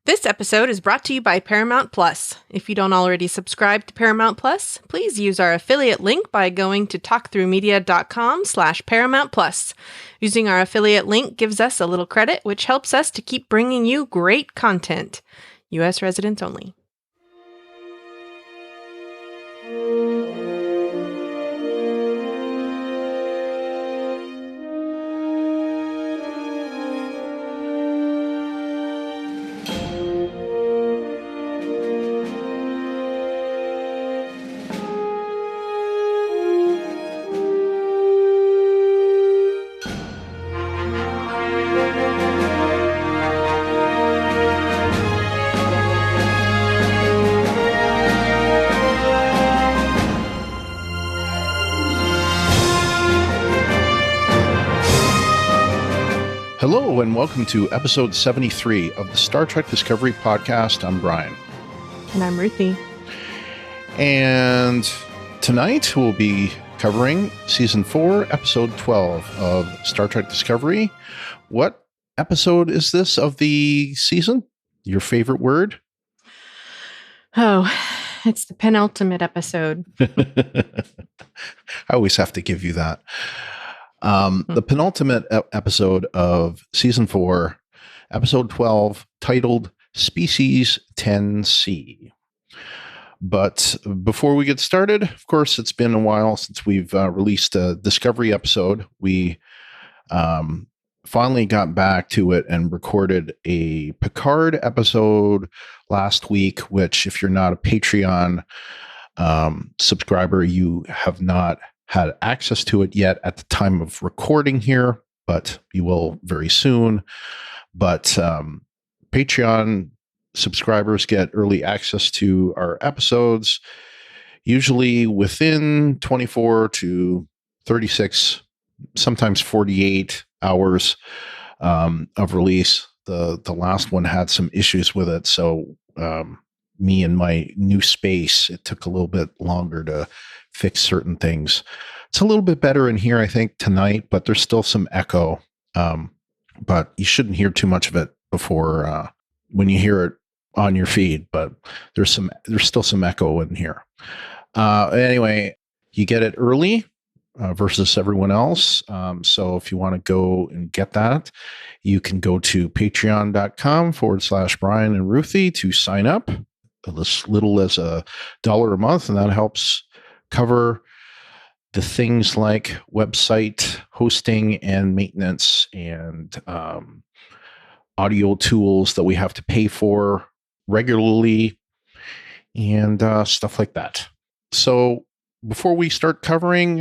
This episode is brought to you by Paramount Plus. If you don't already subscribe to Paramount Plus, please use our affiliate link by going to talkthroughmedia.com/Paramount Plus. Using our affiliate link gives us a little credit, which helps us to keep bringing you great content. U.S. residents only. Hello and welcome to episode 73 of the Star Trek Discovery podcast. I'm Brian. And I'm Ruthie. And tonight we'll be covering season 4, episode 12 of Star Trek Discovery. What episode is this of the season? Your favorite word? Oh, it's the penultimate episode. I always have to give you that. The penultimate episode of season 4, episode 12, titled Species 10C. But before we get started, of course, it's been a while since we've released a Discovery episode. We finally got back to it and recorded a Picard episode last week, which, if you're not a Patreon subscriber, you have not had access to it yet at the time of recording here, but you will very soon. But Patreon subscribers get early access to our episodes, usually within 24 to 36, sometimes 48 hours of release. The last one had some issues with it, so me and my new space, it took a little bit longer to fix certain things. It's a little bit better in here, I think, tonight, but there's still some echo. But you shouldn't hear too much of it before when you hear it on your feed. But there's still some echo in here. Anyway, you get it early versus everyone else. So if you want to go and get that, you can go to patreon.com/Brian and Ruthie to sign up. As little as $1 a month, and that helps cover the things like website hosting and maintenance and audio tools that we have to pay for regularly and stuff like that. So before we start covering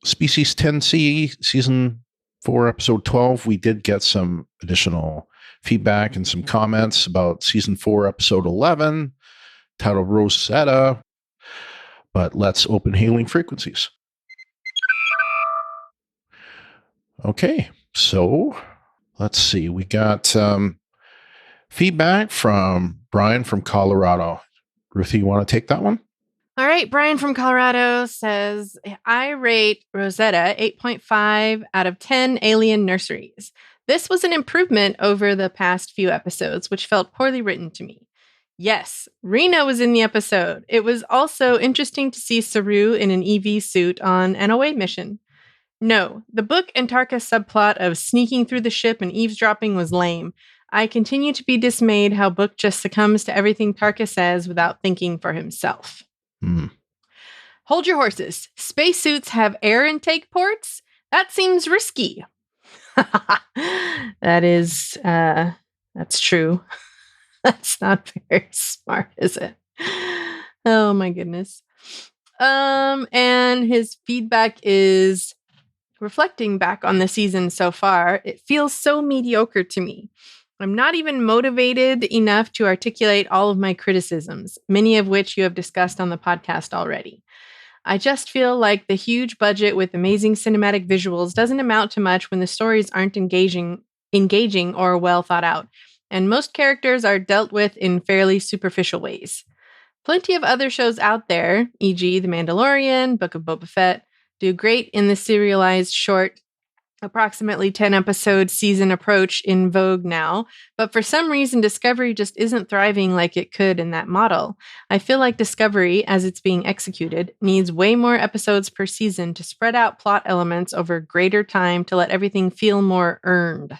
Species 10C, season 4, episode 12, we did get some additional feedback and some comments about season 4, episode 11, titled Rosetta. But let's open hailing frequencies. Okay, so let's see. We got feedback from Brian from Colorado. Ruthie, you want to take that one? All right, Brian from Colorado says, I rate Rosetta 8.5 out of 10 alien nurseries. This was an improvement over the past few episodes, which felt poorly written to me. Yes, Rena was in the episode. It was also interesting to see Saru in an EV suit on an away mission. No, the book and Tarka subplot of sneaking through the ship and eavesdropping was lame. I continue to be dismayed how Book just succumbs to everything Tarka says without thinking for himself. Hold your horses. Spacesuits have air intake ports? That seems risky. That's true. That's not very smart, is it? Oh my goodness. And his feedback is, reflecting back on the season so far, it feels so mediocre to me. I'm not even motivated enough to articulate all of my criticisms, many of which you have discussed on the podcast already. I just feel like the huge budget with amazing cinematic visuals doesn't amount to much when the stories aren't engaging or well thought out, and most characters are dealt with in fairly superficial ways. Plenty of other shows out there, e.g. The Mandalorian, Book of Boba Fett, do great in the serialized short approximately 10 episode season approach in vogue now, but for some reason, Discovery just isn't thriving like it could in that model. I feel like Discovery, as it's being executed, needs way more episodes per season to spread out plot elements over greater time to let everything feel more earned.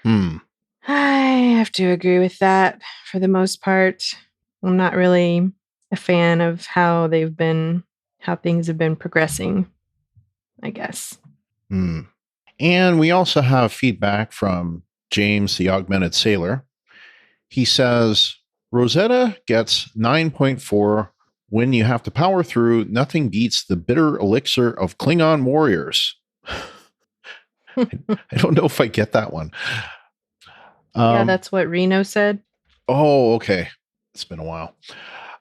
I have to agree with that for the most part. I'm not really a fan of how things have been progressing, I guess. And we also have feedback from James, the Augmented Sailor. He says, Rosetta gets 9.4. When you have to power through, nothing beats the bitter elixir of Klingon warriors. I don't know if I get that one. Yeah, that's what Reno said. Oh, okay. It's been a while.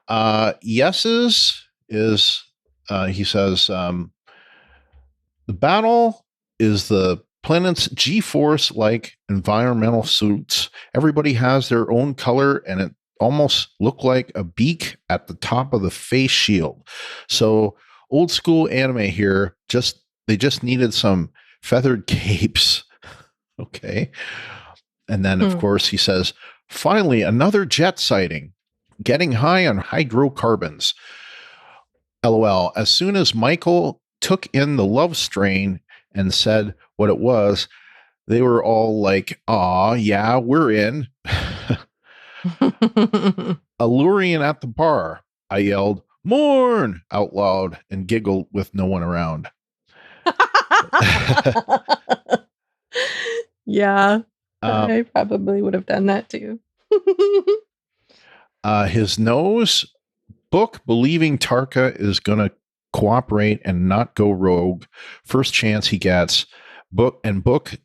Yeses is, he says, the battle is the planet's G-force like environmental suits. Everybody has their own color, and it almost looked like a beak at the top of the face shield. So old school anime here, they just needed some feathered capes. Okay. And then, of course, he says, finally, another jet sighting, getting high on hydrocarbons. LOL. As soon as Michael took in the love strain and said what it was, they were all like, aw, yeah, we're in. Allurian at the bar. I yelled, Morn, out loud and giggled with no one around. Yeah, I probably would have done that too. His nose, Book believing Tarka is going to cooperate and not go rogue. First chance he gets. Book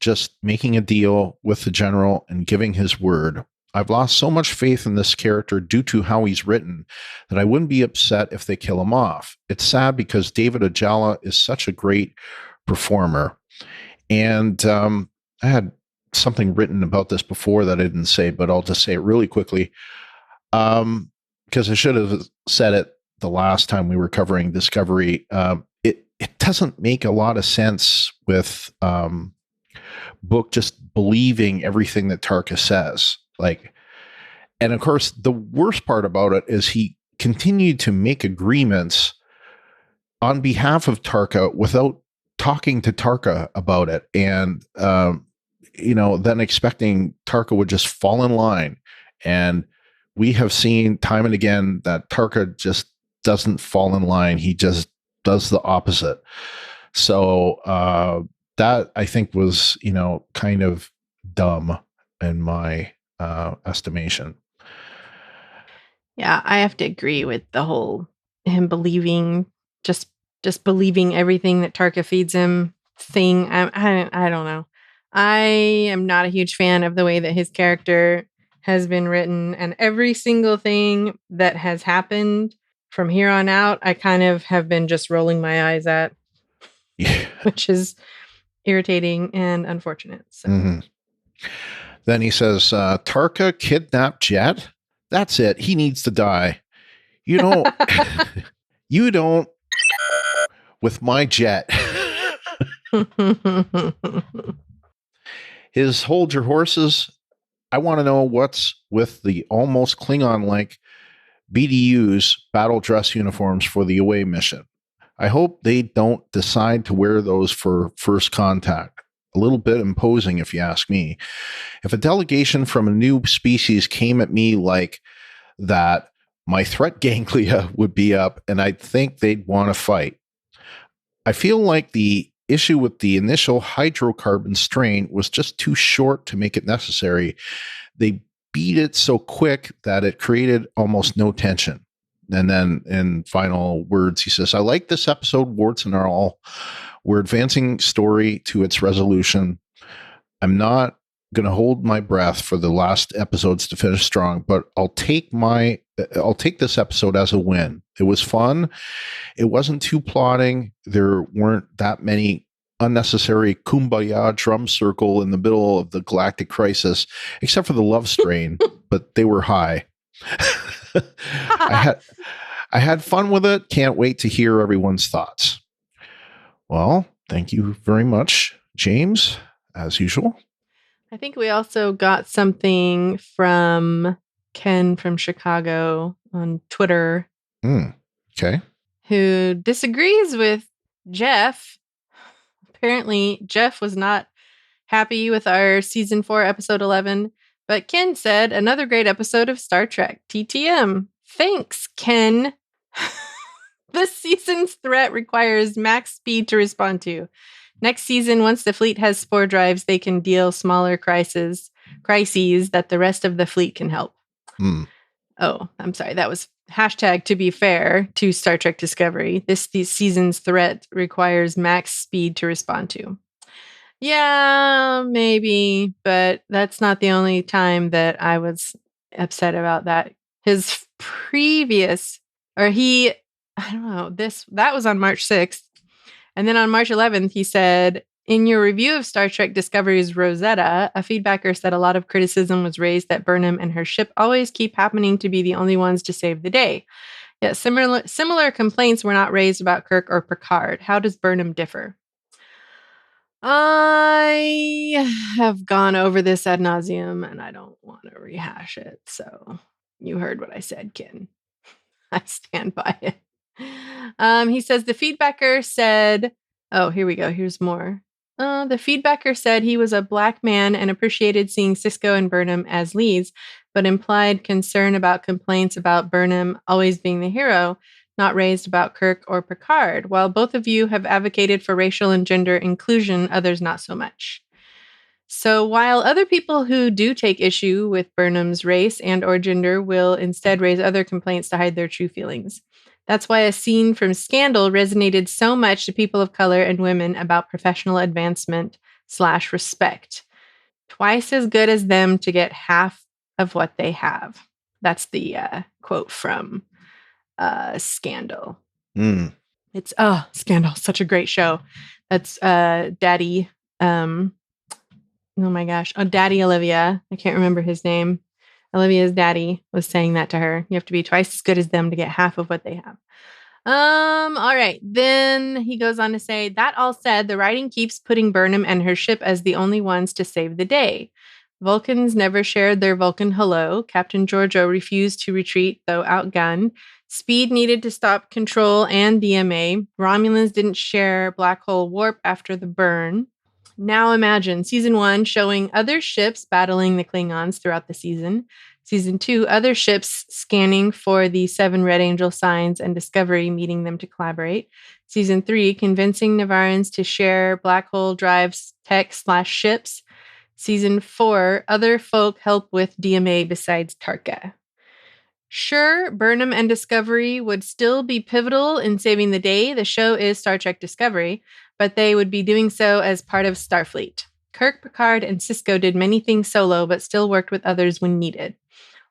just making a deal with the general and giving his word. I've lost so much faith in this character due to how he's written that I wouldn't be upset if they kill him off. It's sad because David Ajala is such a great performer. And I had something written about this before that I didn't say, but I'll just say it really quickly. Because I should have said it the last time we were covering Discovery. It doesn't make a lot of sense with Book just believing everything that Tarka says. And of course, the worst part about it is he continued to make agreements on behalf of Tarka without talking to Tarka about it, and then expecting Tarka would just fall in line. And we have seen time and again that Tarka just doesn't fall in line. He just does the opposite. So that I think was, kind of dumb in my estimation. Yeah, I have to agree with the whole him believing just believing everything that Tarka feeds him thing. I don't know. I am not a huge fan of the way that his character has been written, and every single thing that has happened from here on out, I kind of have been just rolling my eyes at, which is irritating and unfortunate. So. Then he says, Tarka kidnapped Jet. That's it. He needs to die. You don't with my Jet. His hold your horses. I want to know what's with the almost Klingon-like BDU's battle dress uniforms for the away mission. I hope they don't decide to wear those for first contact. A little bit imposing, if you ask me. If a delegation from a new species came at me like that, my threat ganglia would be up, and I'd think they'd want to fight. I feel like the issue with the initial hydrocarbon strain was just too short to make it necessary. They beat it so quick that it created almost no tension. And then in final words, he says, I like this episode, warts and all. We're advancing story to its resolution. I'm not going to hold my breath for the last episodes to finish strong, but I'll take this episode as a win. It was fun. It wasn't too plotting. There weren't that many unnecessary kumbaya drum circle in the middle of the galactic crisis, except for the love strain, but they were high. I had fun with it. Can't wait to hear everyone's thoughts. Well, thank you very much, James, as usual. I think we also got something from Ken from Chicago on Twitter. Okay. Who disagrees with Jeff. Apparently, Jeff was not happy with our season 4, episode 11, but Ken said, another great episode of Star Trek TTM. Thanks, Ken. This season's threat requires max speed to respond to. Next season, once the fleet has spore drives, they can deal smaller crises that the rest of the fleet can help. Oh, I'm sorry. That was hashtag to be fair to Star Trek Discovery. This season's threat requires max speed to respond to. Yeah, maybe, but that's not the only time that I was upset about that. His previous, I don't know, that was on March 6th. And then on March 11th, he said, in your review of Star Trek Discovery's Rosetta, a feedbacker said a lot of criticism was raised that Burnham and her ship always keep happening to be the only ones to save the day. Yet similar complaints were not raised about Kirk or Picard. How does Burnham differ? I have gone over this ad nauseum, and I don't want to rehash it. So you heard what I said, Ken. I stand by it. He says the feedbacker said, oh, here we go. Here's more. The feedbacker said he was a black man and appreciated seeing Sisko and Burnham as leads, but implied concern about complaints about Burnham always being the hero, not raised about Kirk or Picard. While both of you have advocated for racial and gender inclusion, others not so much. So while other people who do take issue with Burnham's race and or gender will instead raise other complaints to hide their true feelings. That's why a scene from Scandal resonated so much to people of color and women about professional advancement / respect. Twice as good as them to get half of what they have. That's the quote from Scandal. It's Scandal, such a great show. That's Daddy. Oh my gosh. Oh, Daddy Olivia. I can't remember his name. Olivia's daddy was saying that to her. You have to be twice as good as them to get half of what they have. All right. Then he goes on to say, that all said, the writing keeps putting Burnham and her ship as the only ones to save the day. Vulcans never shared their Vulcan hello. Captain Georgiou refused to retreat, though outgunned. Speed needed to stop Control and DMA. Romulans didn't share black hole warp after the burn. Now imagine season 1 showing other ships battling the Klingons throughout the season. Season 2, other ships scanning for the 7 Red Angel signs and Discovery meeting them to collaborate. Season 3, convincing Navarans to share black hole drives, tech / ships. Season 4, other folk help with DMA besides Tarka. Sure, Burnham and Discovery would still be pivotal in saving the day. The show is Star Trek Discovery, but they would be doing so as part of Starfleet. Kirk, Picard, and Sisko did many things solo, but still worked with others when needed.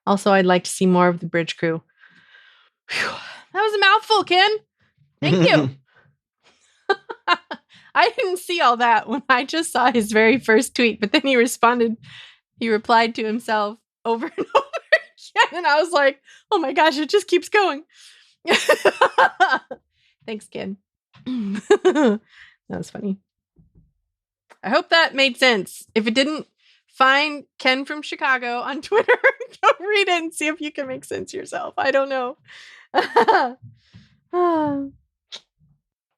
Also, I'd like to see more of the bridge crew. Whew. That was a mouthful, Ken. Thank you. I didn't see all that when I just saw his very first tweet, but then he replied to himself over and over again, and I was like, oh my gosh, it just keeps going. Thanks, Ken. That was funny. I hope that made sense. If it didn't, find Ken from Chicago on Twitter. Go read it and see if you can make sense yourself. I don't know.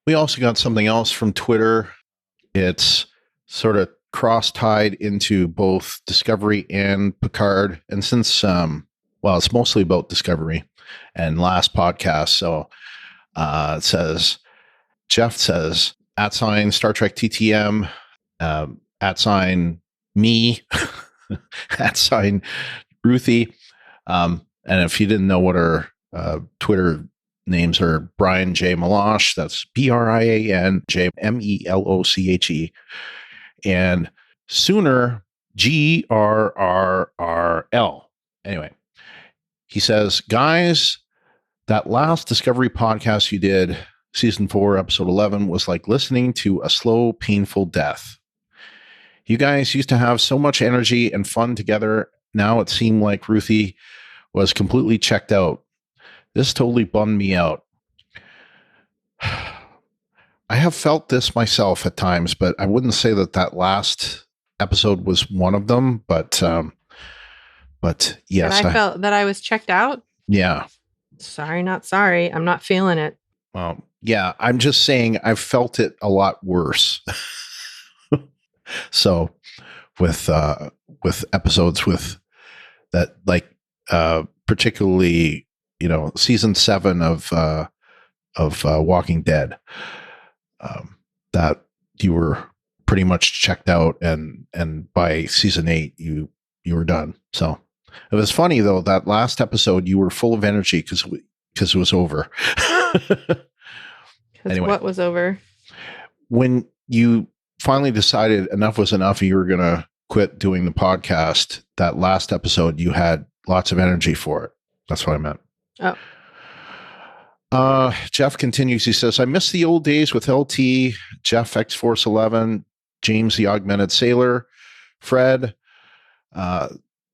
We also got something else from Twitter. It's sort of cross-tied into both Discovery and Picard. And since, it's mostly about Discovery and last podcast. So it says, Jeff says, @ Star Trek TTM, @ me, @ Ruthie. And if you didn't know what our Twitter names are, Brian J. Meloche, that's BRIAN J MELOCHE, and Sooner GRRRL. Anyway, he says, guys, that last Discovery podcast you did, season 4, episode 11, was like listening to a slow, painful death. You guys used to have so much energy and fun together. Now it seemed like Ruthie was completely checked out. This totally bummed me out. I have felt this myself at times, but I wouldn't say that last episode was one of them. But yes, that I felt that I was checked out. Yeah. Sorry, not sorry. I'm not feeling it. Well, yeah, I'm just saying I've felt it a lot worse. So with episodes with that, like particularly, season 7 of Walking Dead, that you were pretty much checked out, and by season 8 you were done. So it was funny though, that last episode you were full of energy because it was over. Anyway, what was over? When you finally decided enough was enough, you were going to quit doing the podcast, that last episode, you had lots of energy for it. That's what I meant. Jeff continues. He says, I miss the old days with LT, Jeff X-Force 11, James the Augmented Sailor, Fred,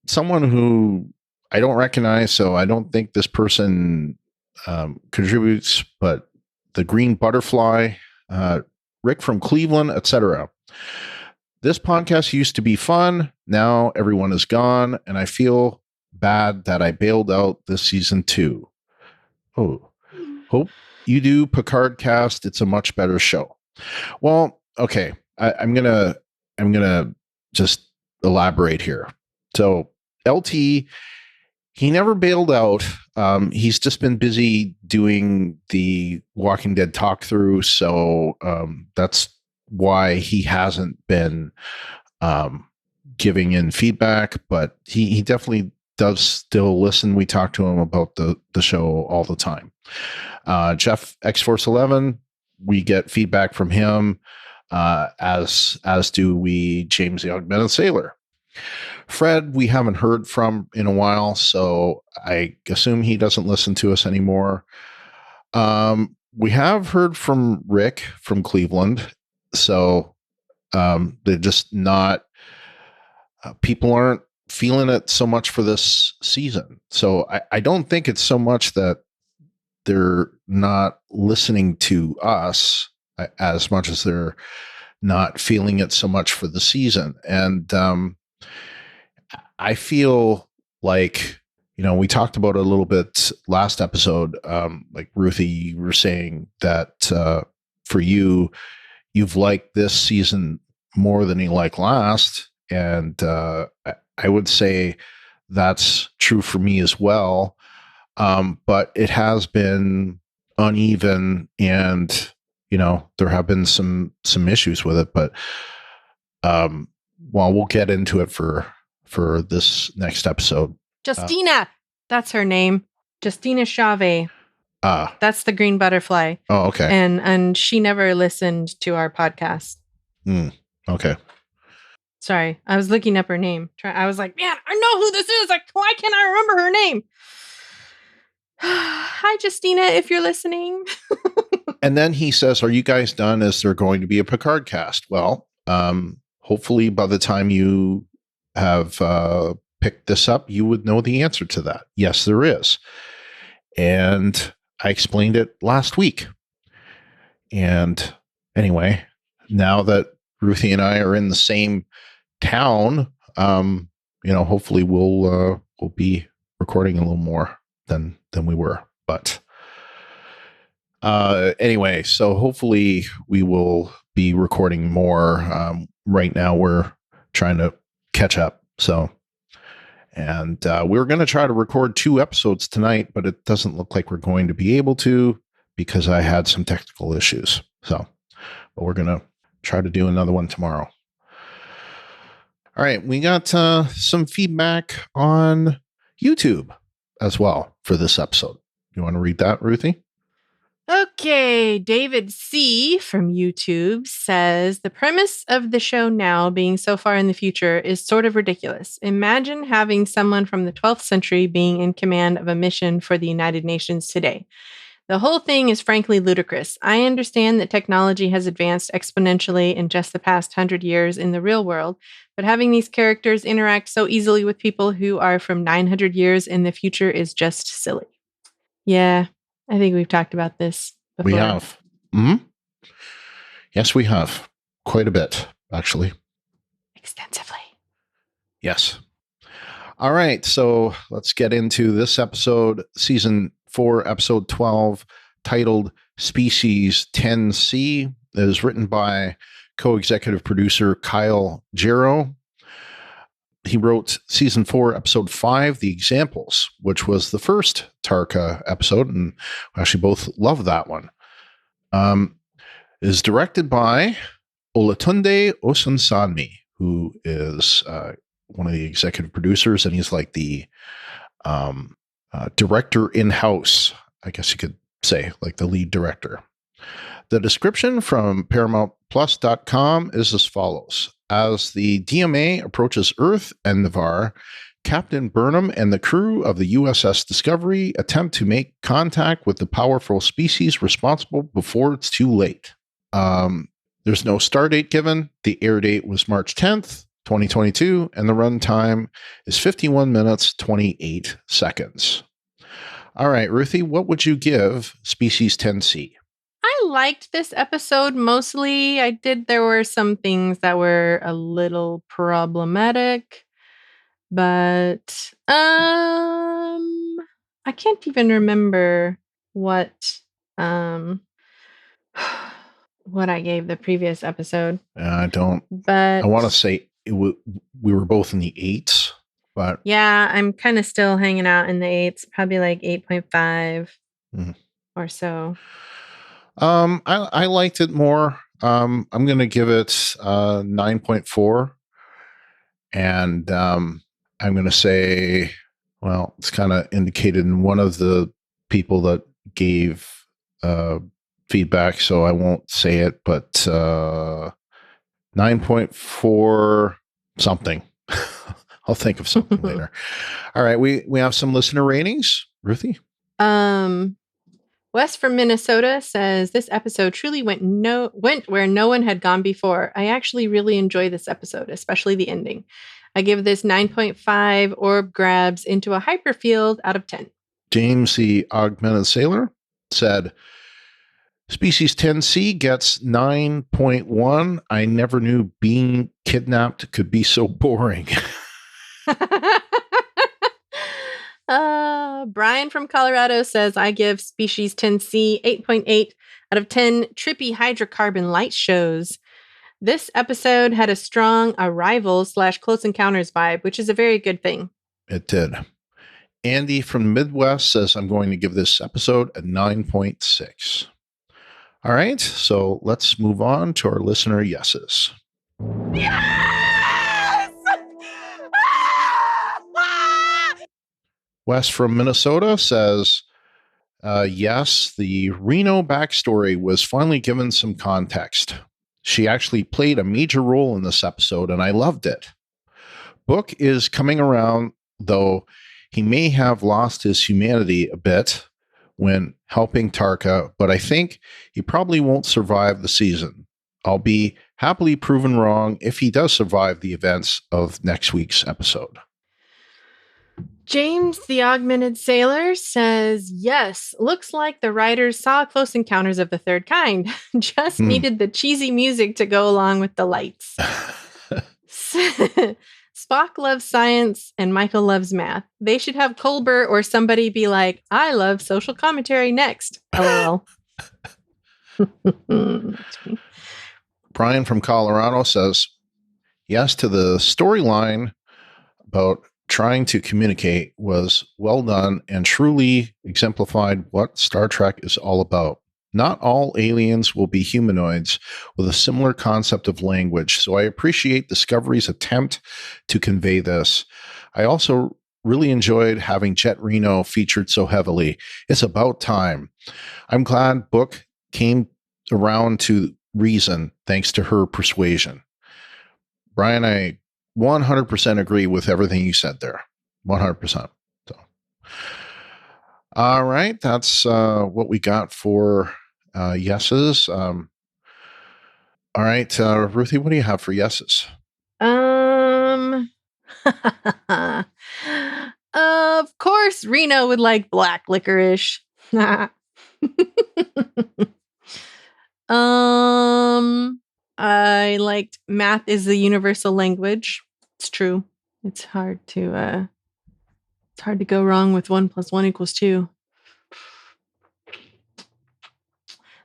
someone who I don't recognize, so I don't think this person contributes, but the Green Butterfly, Rick from Cleveland, etc. This podcast used to be fun. Now everyone is gone, and I feel bad that I bailed out this season too. Oh, hope you do Picard cast. It's a much better show. Well, okay, I'm gonna just elaborate here. So LT, he never bailed out. He's just been busy doing the Walking Dead talk through, so that's why he hasn't been giving in feedback. But he definitely does still listen. We talk to him about the show all the time. Jeff X-Force 11, we get feedback from him, as do we James the Augmented Sailor. Fred, we haven't heard from in a while, so I assume he doesn't listen to us anymore. We have heard from Rick from Cleveland, so they're just not, people aren't feeling it so much for this season. So I don't think it's so much that they're not listening to us as much as they're not feeling it so much for the season. And I feel like, we talked about it a little bit last episode. Like Ruthie, you were saying that for you, you've liked this season more than you liked last. And I would say that's true for me as well. But it has been uneven, and, there have been some issues with it. But we'll get into it for this next episode. Justina, that's her name. Justina Chave. That's the Green Butterfly. Oh, okay. And she never listened to our podcast. Okay. Sorry, I was looking up her name. I was like, man, I know who this is. Like, why can't I remember her name? Hi, Justina, if you're listening. And then he says, are you guys done? Is there going to be a Picard cast? Well, hopefully by the time you have picked this up, you would know the answer to that. Yes, there is. And I explained it last week. And anyway, now that Ruthie and I are in the same town, hopefully we'll be recording a little more than we were. But anyway, so hopefully we will be recording more. Right now we're trying to catch up. So, and we're going to try to record 2 episodes tonight, but it doesn't look like we're going to be able to because I had some technical issues. So, but we're going to try to do another one tomorrow. All right. We got some feedback on YouTube as well for this episode. You want to read that, Ruthie? Okay, David C. from YouTube says, the premise of the show now being so far in the future is sort of ridiculous. Imagine having someone from the 12th century being in command of a mission for the United Nations today. The whole thing is frankly ludicrous. I understand that technology has advanced exponentially in just the past 100 years in the real world, but having these characters interact so easily with people who are from 900 years in the future is just silly. Yeah. I think we've talked about this before. We have. Mm-hmm. Yes, we have. Quite a bit, actually. Extensively. Yes. All right, so let's get into this episode, season 4, episode 12, titled Species 10C. It is written by co-executive producer Kyle Jarrow. He wrote season 4, episode 5, The Examples, which was the first Tarka episode, and we actually both love that one. It is directed by Olatunde Osunsanmi, who is one of the executive producers, and he's like the director in-house, I guess you could say, like the lead director. The description from ParamountPlus.com is as follows. As the DMA approaches Earth and Navarre, Captain Burnham and the crew of the USS Discovery attempt to make contact with the powerful species responsible before it's too late. There's no star date given. The air date was March 10th, 2022, and the runtime is 51 minutes, 28 seconds. All right, Ruthie, what would you give Species 10C? I liked this episode mostly. There were some things that were a little problematic, but I can't even remember what what I gave the previous episode. I don't. But I want to say we were both in the 8s, but yeah, I'm kind of still hanging out in the 8s, probably like 8.5 or so. I liked it more. I'm going to give it 9.4, and I'm going to say, well, it's kind of indicated in one of the people that gave feedback, so I won't say it, but 9.4 something. I'll think of something later. All right, we have some listener ratings. Ruthie? Wes from Minnesota says this episode truly went where no one had gone before. I actually really enjoy this episode, especially the ending. I give this 9.5 orb grabs into a hyperfield out of 10. James the Augmented Sailor said, Species 10C gets 9.1. I never knew being kidnapped could be so boring. Brian from Colorado says, I give Species 10C 8.8 out of 10 trippy hydrocarbon light shows. This episode had a strong Arrival/Close Encounters vibe, which is a very good thing. It did. Andy from the Midwest says, I'm going to give this episode a 9.6. All right, so let's move on to our listener yeses. Yes! Wes from Minnesota says, yes, the Reno backstory was finally given some context. She actually played a major role in this episode, and I loved it. Book is coming around, though he may have lost his humanity a bit when helping Tarka, but I think he probably won't survive the season. I'll be happily proven wrong if he does survive the events of next week's episode. James the Augmented Sailor says, yes, looks like the writers saw Close Encounters of the Third Kind. Just needed the cheesy music to go along with the lights. Spock loves science and Michael loves math. They should have Colbert or somebody be like, I love social commentary next. LOL. Brian from Colorado says, yes to the storyline about trying to communicate was well done and truly exemplified what Star Trek is all about. Not all aliens will be humanoids with a similar concept of language, so I appreciate Discovery's attempt to convey this. I also really enjoyed having Jet Reno featured so heavily. It's about time. I'm glad Book came around to reason thanks to her persuasion. Brian, I 100% agree with everything you said there. 100%. So, all right, that's what we got for yeses. All right, Ruthie, what do you have for yeses? Of course, Reno would like black licorice. I liked math is the universal language. It's true. It's hard to go wrong with 1 + 1 = 2.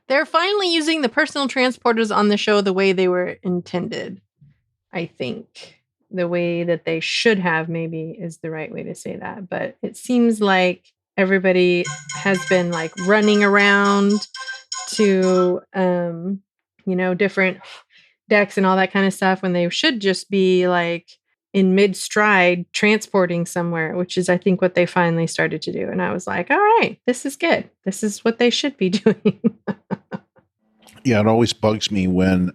They're finally using the personal transporters on the show the way they were intended. I think the way that they should have maybe is the right way to say that. But it seems like everybody has been like running around to, different decks and all that kind of stuff when they should just be like in mid stride transporting somewhere, which is, I think, what they finally started to do. And I was like, all right, this is good. This is what they should be doing. Yeah, it always bugs me when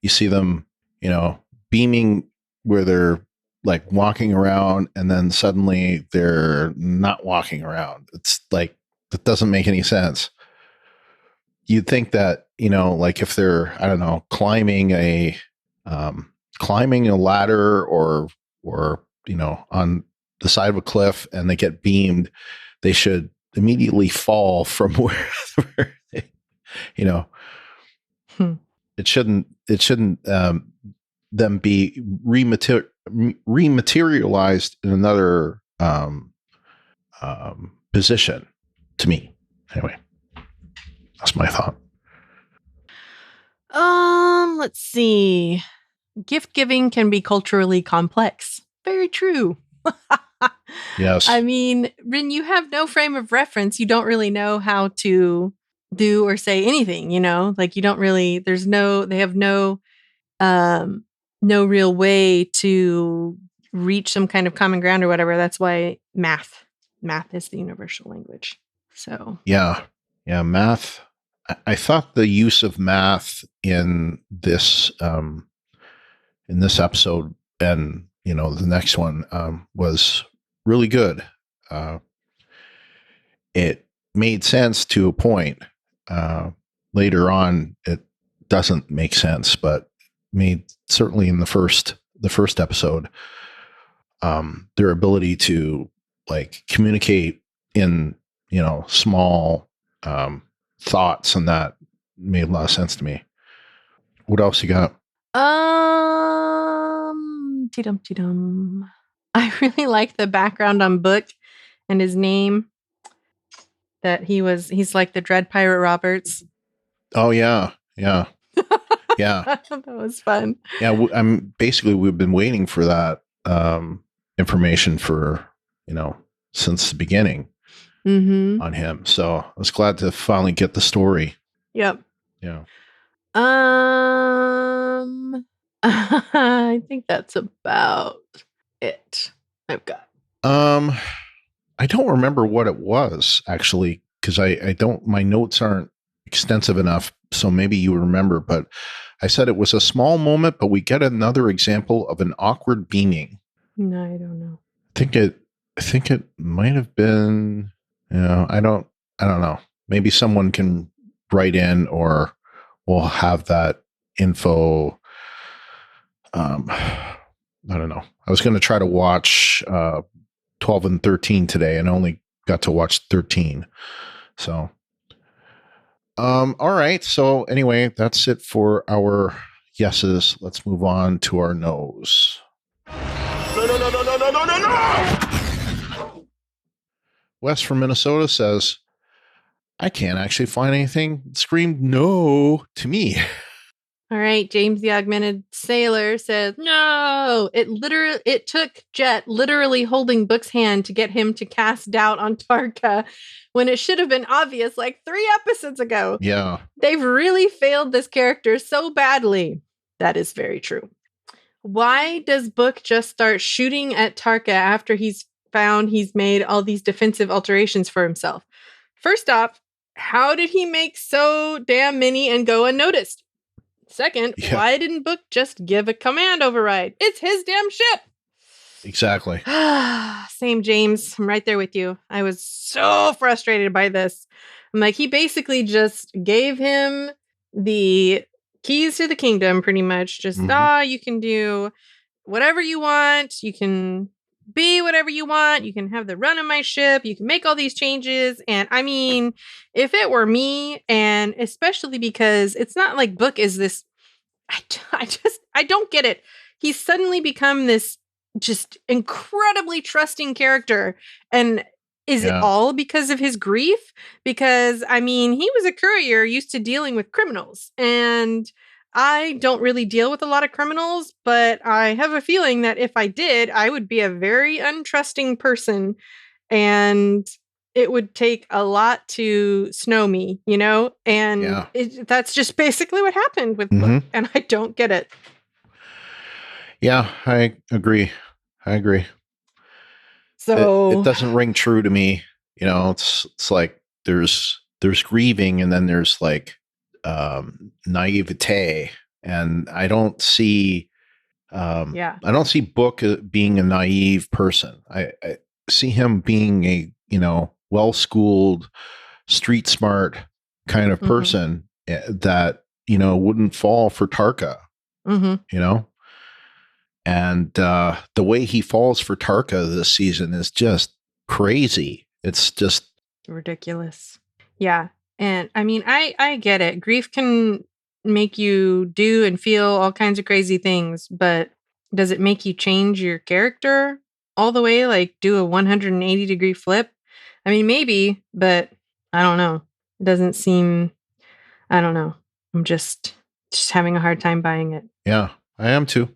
you see them, beaming where they're like walking around and then suddenly they're not walking around. It's like, that doesn't make any sense. You'd think that, like if they're, I don't know, climbing a ladder or, on the side of a cliff and they get beamed, they should immediately fall from where they, it shouldn't them be rematerialized in another position to me. Anyway, that's my thought. Let's see. Gift giving can be culturally complex. Very true. Yes. I mean, when you have no frame of reference, you don't really know how to do or say anything, like you don't really, they have no real way to reach some kind of common ground or whatever. That's why math is the universal language. So yeah, math. I thought the use of math in this episode and the next one was really good. It made sense to a point. Later on, it doesn't make sense, but made certainly in the first episode. Their ability to like communicate in small thoughts, and that made a lot of sense to me. What else you got? Dum. I really like the background on Book and his name. That he's like the Dread Pirate Roberts. Oh yeah. Yeah. That was fun. Yeah, we've been waiting for that information for since the beginning on him. So I was glad to finally get the story. Yep. Yeah. I think that's about it I've got. I don't remember what it was actually, because I don't, my notes aren't extensive enough. So maybe you remember, but I said it was a small moment, but we get another example of an awkward beaming. No, I don't know. I think it might have been, I don't know. Maybe someone can write in, or we'll have that info. I don't know. I was going to try to watch 12 and 13 today and only got to watch 13. So, all right. So anyway, that's it for our yeses. Let's move on to our no's. No. Wes from Minnesota says, I can't actually find anything that screamed no to me. All right, James the Augmented Sailor says, no, it took Jet literally holding Book's hand to get him to cast doubt on Tarka when it should have been obvious like 3 episodes ago. Yeah. They've really failed this character so badly. That is very true. Why does Book just start shooting at Tarka after he's found he's made all these defensive alterations for himself? First off, how did he make so damn many and go unnoticed? Second, why didn't Book just give a command override? It's his damn ship. Exactly. Same, James. I'm right there with you. I was so frustrated by this. I'm like, he basically just gave him the keys to the kingdom, pretty much. Just, you can do whatever you want. You can be whatever you want. You can have the run of my ship. You can make all these changes. And I mean, if it were me, and especially because it's not like Book is this, I don't get it. He's suddenly become this just incredibly trusting character. And is it all because of his grief? Because, I mean, he was a courier used to dealing with criminals. And I don't really deal with a lot of criminals, but I have a feeling that if I did, I would be a very untrusting person. And it would take a lot to snow me, you know? And that's just basically what happened with Book. And I don't get it. Yeah, I agree. So it doesn't ring true to me. You know, it's like there's grieving, and then there's like naivete, and I don't see I don't see Book being a naive person. I see him being a, you know, well-schooled, street smart kind of person that, you know, wouldn't fall for Tarka. You know, and the way he falls for Tarka this season is just crazy. It's just ridiculous. Yeah. And I mean, I get it. Grief can make you do and feel all kinds of crazy things, but does it make you change your character all the way? Like do a 180-degree flip? I mean, maybe, but I don't know. It doesn't seem, I don't know. I'm just having a hard time buying it. Yeah, I am too.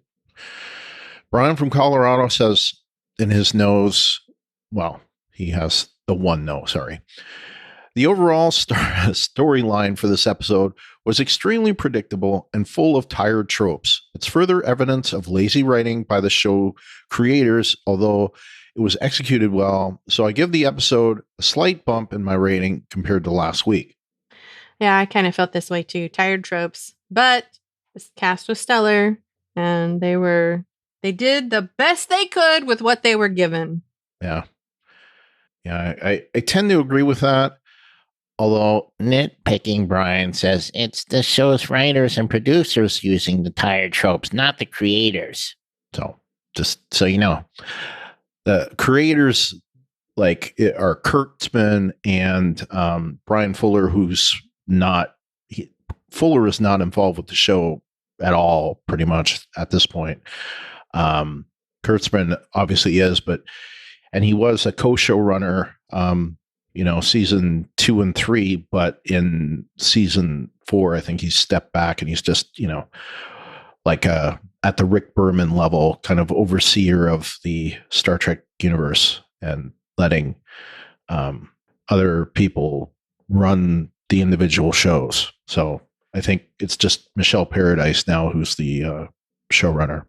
Brian from Colorado says in his nose, well, he has the one no, sorry. The overall storyline for this episode was extremely predictable and full of tired tropes. It's further evidence of lazy writing by the show creators, although it was executed well. So I give the episode a slight bump in my rating compared to last week. Yeah, I kind of felt this way too. Tired tropes. But this cast was stellar, and they did the best they could with what they were given. Yeah. Yeah, I tend to agree with that. Although nitpicking, Brian says it's the show's writers and producers using the tired tropes, not the creators. So just so you know, the creators like are Kurtzman and Brian Fuller, who's not Fuller is not involved with the show at all, pretty much at this point. Kurtzman obviously is, and he was a co-showrunner, you know, season 2 and 3, but in season 4, I think he stepped back and he's just, you know, like at the Rick Berman level, kind of overseer of the Star Trek universe and letting other people run the individual shows. So I think it's just Michelle Paradise now who's the showrunner.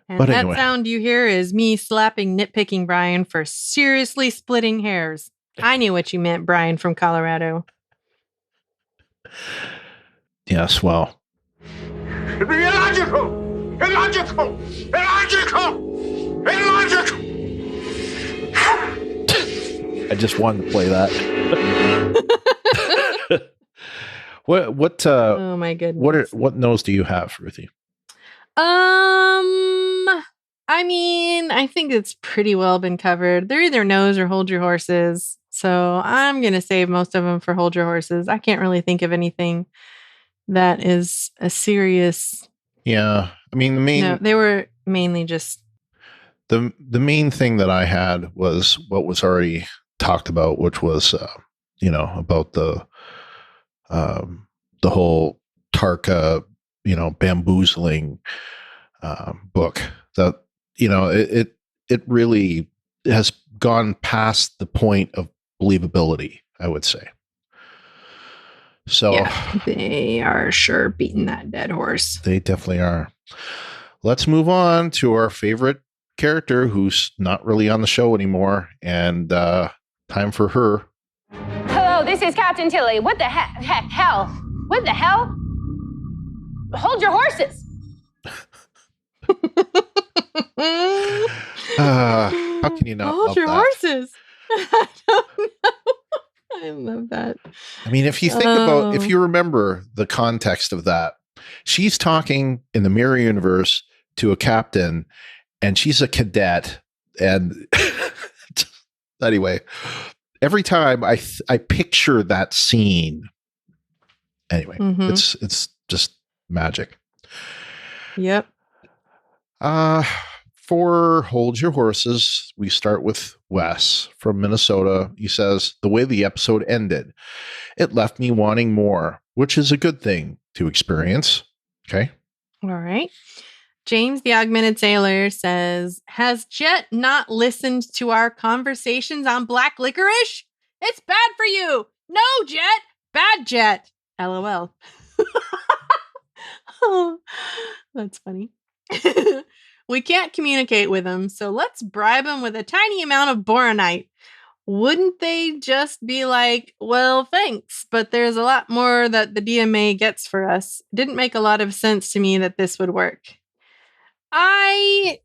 And but that sound you hear is me slapping nitpicking Brian for seriously splitting hairs. I knew what you meant, Brian from Colorado. Yes, well. Illogical! Illogical! Illogical! Illogical! I just wanted to play that. What oh my goodness. What no's do you have, Ruthie? I mean, I think it's pretty well been covered. They're either no's or hold your horses. So I'm going to save most of them for hold your horses. I can't really think of anything that is a serious. Yeah. I mean, they were mainly just. The main thing that I had was what was already talked about, which was, you know, about the whole Tarka, you know, bamboozling book. That, you know, it really has gone past the point of believability, I would say. So yeah, they are sure beating that dead horse. They definitely are. Let's move on to our favorite character who's not really on the show anymore, and time for her. Hello, this is Captain Tilly. What the hell? What the hell? Hold your horses. How can you not hold your that? Horses? I don't know. I love that. I mean, if you think about, if you remember the context of that, she's talking in the mirror universe to a captain, and she's a cadet. And anyway, every time I picture that scene. Anyway, it's just magic. Yep. For Hold Your Horses, we start with Wes from Minnesota. He says, the way the episode ended, it left me wanting more, which is a good thing to experience. Okay. All right. James, the Augmented Sailor, says, has Jet not listened to our conversations on black licorice? It's bad for you. No, Jet. Bad Jet. LOL. Oh, that's funny. We can't communicate with him, so let's bribe him with a tiny amount of boronite. Wouldn't they just be like, well, thanks, but there's a lot more that the DMA gets for us? Didn't make a lot of sense to me that this would work. I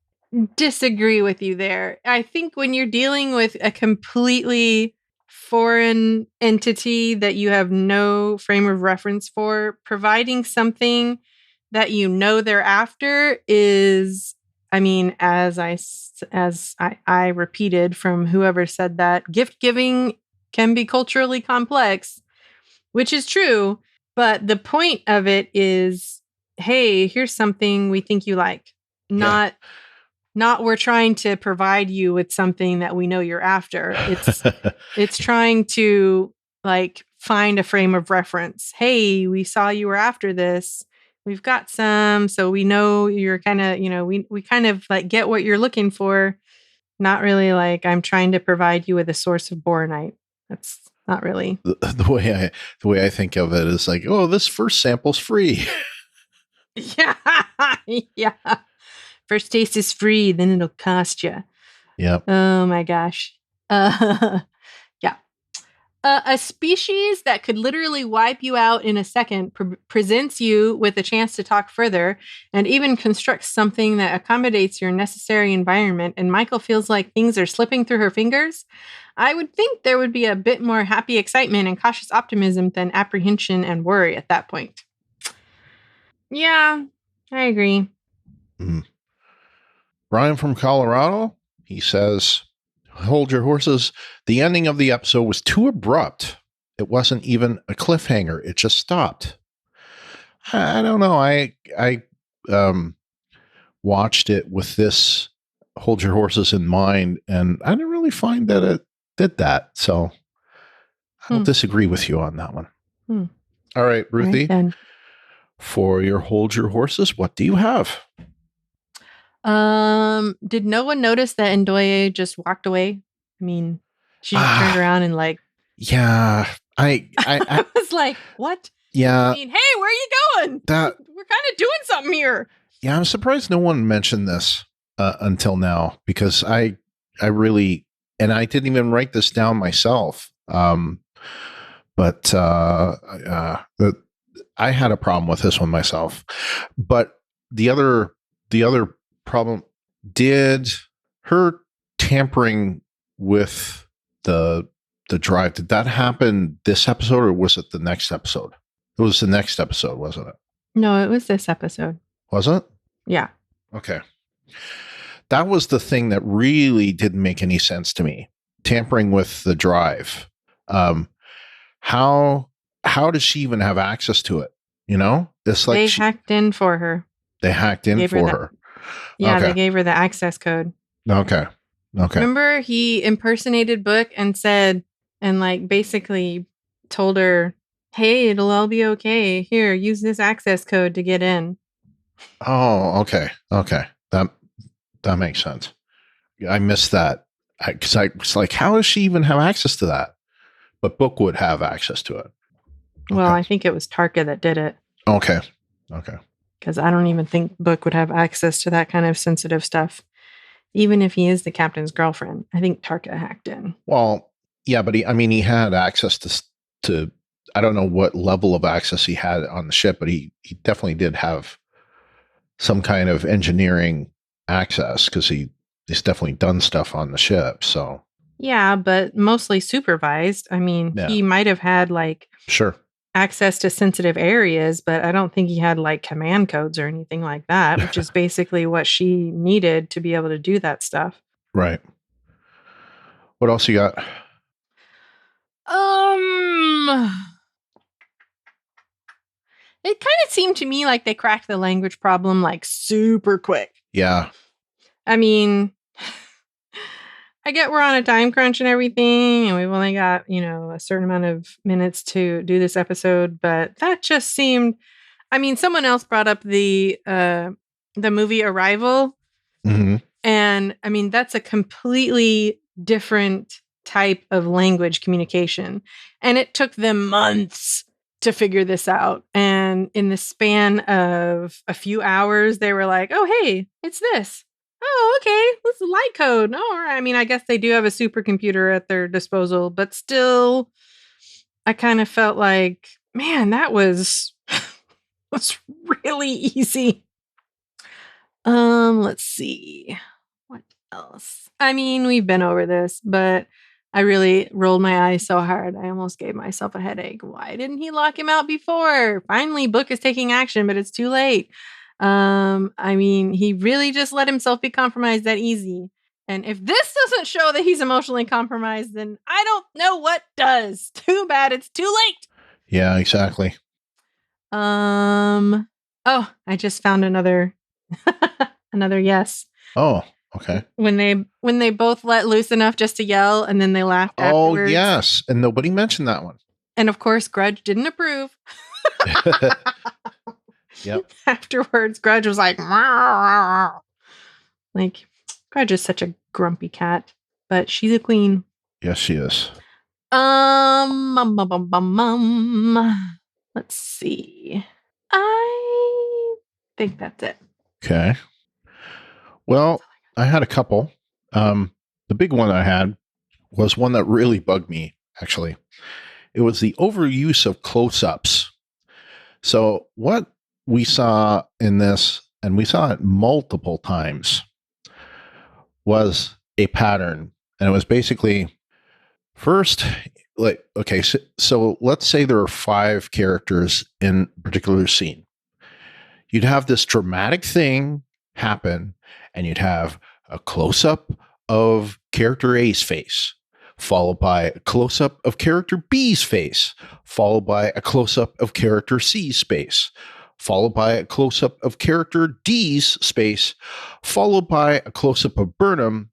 disagree with you there. I think when you're dealing with a completely foreign entity that you have no frame of reference for, providing something that you know they're after is, I mean, as I repeated from whoever said that, gift giving can be culturally complex, which is true. But the point of it is, hey, here's something we think you like. Not we're trying to provide you with something that we know you're after. It's trying to like find a frame of reference. Hey, we saw you were after this. We've got some, so we know you're kind of, we kind of like get what you're looking for. Not really like I'm trying to provide you with a source of boronite. That's not really the way I think of it is like, oh, this first sample's free. Yeah. Yeah. First taste is free, then it'll cost you. Yep. Oh my gosh. Yeah. A species that could literally wipe you out in a second presents you with a chance to talk further and even constructs something that accommodates your necessary environment, and Michael feels like things are slipping through her fingers. I would think there would be a bit more happy excitement and cautious optimism than apprehension and worry at that point. Yeah, I agree. Mm. Brian from Colorado, he says, Hold Your Horses. The ending of the episode was too abrupt. It wasn't even a cliffhanger. It just stopped. I don't know. I watched it with this Hold Your Horses in mind, and I didn't really find that it did that. So I'll disagree with you on that one. All right, Ruthie, right, for your Hold Your Horses, what do you have? Did no one notice that Ndoye just walked away? I mean, she just turned around and like, yeah, I was like, what? Yeah. I mean, hey, where are you going? We're kind of doing something here. Yeah, I'm surprised no one mentioned this until now, because I really, and I didn't even write this down myself. But I had a problem with this one myself. But the other problem, did her tampering with the drive, did that happen this episode or was it the next episode? It was the next episode, wasn't it? No, it was this episode. Was it? Yeah. Okay. That was the thing that really didn't make any sense to me. Tampering with the drive. How does she even have access to it? It's like they hacked in for her. They hacked in for her. Yeah, okay. They gave her the access code. Okay. Remember, he impersonated Book and said, and like basically told her, hey, it'll all be okay. Here, use this access code to get in. Oh, okay. That makes sense. I missed that. Because I was like, how does she even have access to that? But Book would have access to it. Well, I think it was Tarka that did it. Okay. Because I don't even think Book would have access to that kind of sensitive stuff. Even if he is the captain's girlfriend. I think Tarka hacked in. Well, yeah, but he had access to I don't know what level of access he had on the ship, but he definitely did have some kind of engineering access, because he's definitely done stuff on the ship. So yeah, but mostly supervised. I mean, He might have had like sure access to sensitive areas, but I don't think he had like command codes or anything like that, which is basically what she needed to be able to do that stuff. Right. What else you got? It kind of seemed to me like they cracked the language problem like super quick. Yeah. I mean, I get we're on a time crunch and everything, and we've only got, a certain amount of minutes to do this episode, but that just seemed, I mean, someone else brought up the movie Arrival. Mm-hmm. And I mean, that's a completely different type of language communication. And it took them months to figure this out. And in the span of a few hours, they were like, oh, hey, it's this. Oh, okay. This is light code. Oh, all right. I mean, I guess they do have a supercomputer at their disposal, but still, I kind of felt like, man, that was really easy. Let's see. What else? I mean, we've been over this, but I really rolled my eyes so hard. I almost gave myself a headache. Why didn't he lock him out before? Finally, Book is taking action, but it's too late. I mean, he really just let himself be compromised that easy. And if this doesn't show that he's emotionally compromised, then I don't know what does. Too bad it's too late. Yeah, exactly. Oh, I just found another yes. Oh, okay. When they both let loose enough just to yell, and then they laughed afterwards. Oh, yes. And nobody mentioned that one. And of course, Grudge didn't approve. Yep. Afterwards, Grudge was like, "Meow." Like, Grudge is such a grumpy cat, but she's a queen. Yes, she is. Let's see. I think that's it. Okay. Well, I had a couple. The big one I had was one that really bugged me, actually. It was the overuse of close-ups. So what we saw in this, and we saw it multiple times, was a pattern. And it was basically first, like, okay, so let's say there are 5 characters in a particular scene. You'd have this dramatic thing happen, and you'd have a close-up of character A's face, followed by a close-up of character B's face, followed by a close-up of character C's face, followed by a close-up of character D's space, followed by a close-up of Burnham,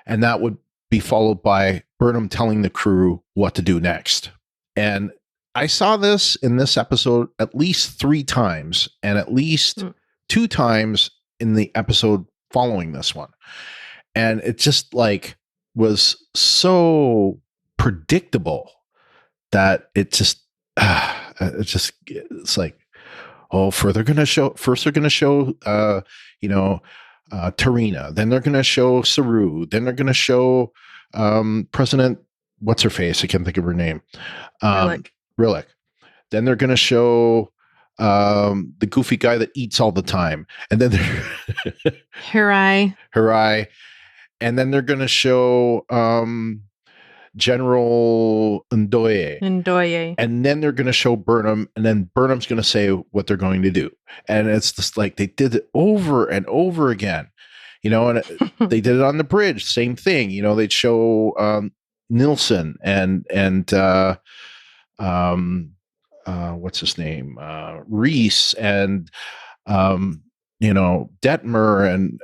and that would be followed by Burnham telling the crew what to do next. And I saw this in this episode at least 3 times, and at least 2 times in the episode following this one. And it just like was so predictable that it's like, oh, first they're going to show Tarina, then they're going to show Saru, then they're going to show President, what's her face? I can't think of her name. Rillick. Then they're going to show the goofy guy that eats all the time. And then Hirai. And then they're going to show General Ndoye. And then they're going to show Burnham, and then Burnham's going to say what they're going to do. And it's just like they did it over and over again. And they did it on the bridge, same thing. They'd show Nilsson and what's his name? Reese and Detmer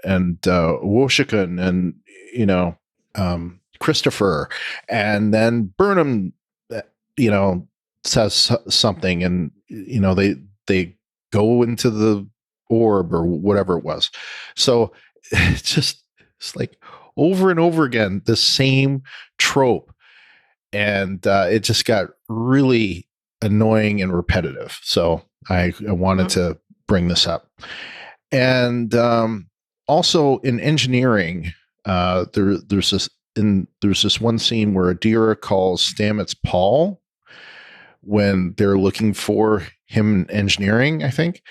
and Washington and Christopher, and then Burnham says something, and they go into the orb or whatever it was. So it's like over and over again the same trope, and it just got really annoying and repetitive. So I wanted to bring this up. And also in engineering, there's this one scene where Adira calls Stamets Paul when they're looking for him in engineering, I think.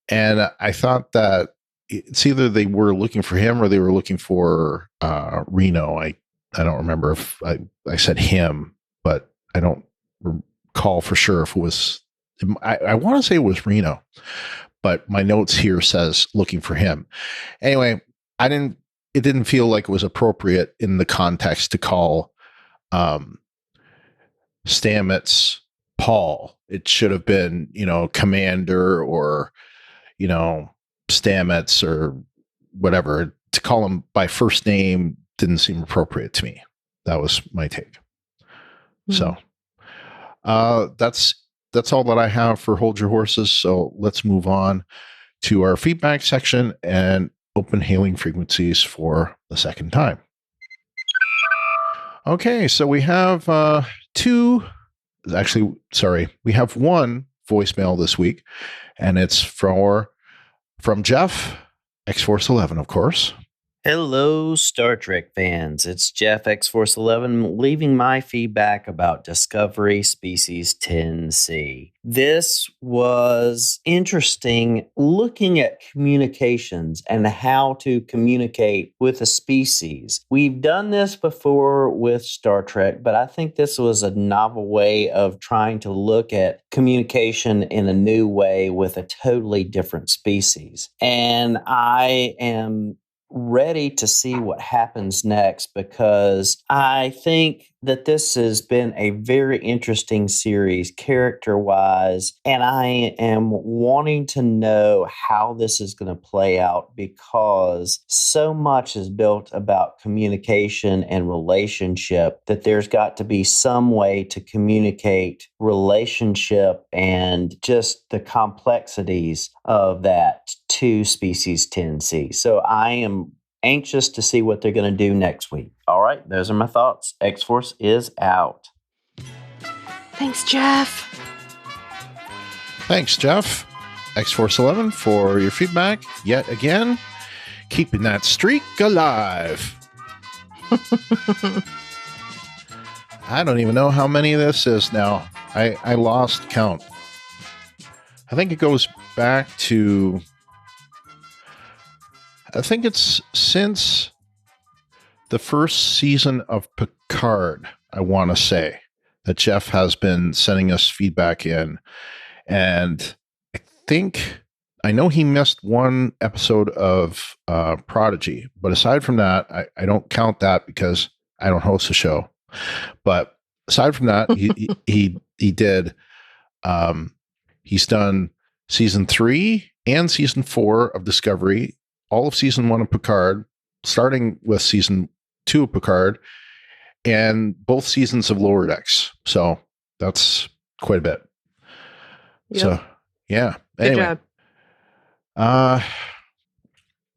And I thought that it's either they were looking for him or they were looking for Reno. I don't remember if I said him, but I don't recall for sure if it was, I want to say it was Reno, but my notes here says looking for him. Anyway, it didn't feel like it was appropriate in the context to call Stamets Paul. It should have been, Commander or, Stamets or whatever. To call him by first name didn't seem appropriate to me. That was my take. So that's all that I have for Hold Your Horses. So let's move on to our feedback section and open hailing frequencies for the second time. Okay, so we have we have one voicemail this week, and it's from Jeff, X-Force 11, of course. Hello, Star Trek fans. It's Jeff, X-Force 11, leaving my feedback about Discovery Species 10C. This was interesting, looking at communications and how to communicate with a species. We've done this before with Star Trek, but I think this was a novel way of trying to look at communication in a new way with a totally different species. And I am ready to see what happens next, because I think that this has been a very interesting series character-wise, and I am wanting to know how this is going to play out, because so much is built about communication and relationship that there's got to be some way to communicate relationship and just the complexities of that to Species 10C. So I am anxious to see what they're going to do next week. All right, those are my thoughts. X-Force is out. Thanks, Jeff. Thanks, Jeff. X-Force 11 for your feedback yet again. Keeping that streak alive. I don't even know how many this is now. I lost count. I think it goes back to... I think it's since the first season of Picard, I want to say, that Jeff has been sending us feedback in. And I know he missed one episode of Prodigy, but aside from that, I don't count that because I don't host the show. But aside from that, he did. He's done season 3 and season 4 of Discovery, all of season 1 of Picard, starting with season 2 of Picard, and both seasons of Lower Decks. So that's quite a bit. Yep. So yeah. Good Anyway, job.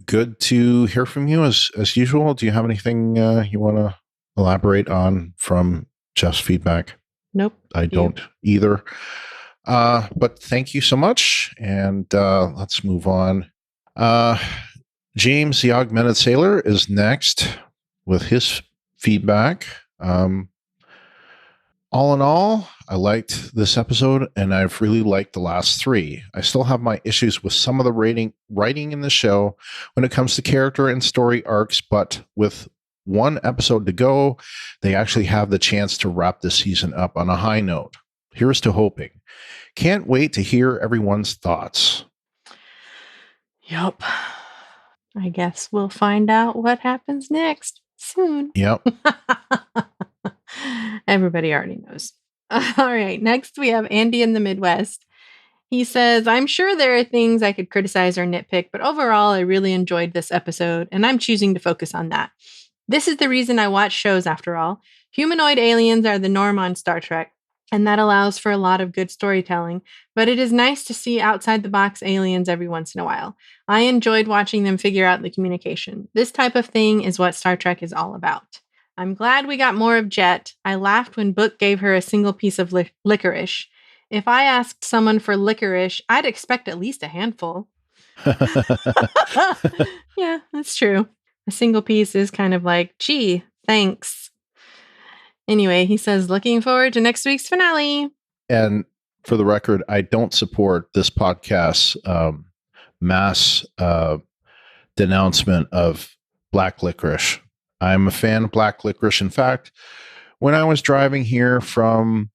Good to hear from you as usual. Do you have anything you want to elaborate on from Jeff's feedback? Nope. I don't either. But thank you so much. And let's move on. James, the Augmented Sailor, is next with his feedback. All in all, I liked this episode, and I've really liked the last 3. I still have my issues with some of the writing in the show when it comes to character and story arcs, but with one episode to go, they actually have the chance to wrap this season up on a high note. Here's to hoping. Can't wait to hear everyone's thoughts. Yup. I guess we'll find out what happens next soon. Yep. Everybody already knows. All right. Next, we have Andy in the Midwest. He says, I'm sure there are things I could criticize or nitpick, but overall, I really enjoyed this episode, and I'm choosing to focus on that. This is the reason I watch shows, after all. Humanoid aliens are the norm on Star Trek, and that allows for a lot of good storytelling, but it is nice to see outside-the-box aliens every once in a while. I enjoyed watching them figure out the communication. This type of thing is what Star Trek is all about. I'm glad we got more of Jet. I laughed when Book gave her a single piece of licorice. If I asked someone for licorice, I'd expect at least a handful. Yeah, that's true. A single piece is kind of like, gee, thanks. Anyway, he says, looking forward to next week's finale. And for the record, I don't support this podcast's mass denouncement of black licorice. I'm a fan of black licorice. In fact, when I was driving here from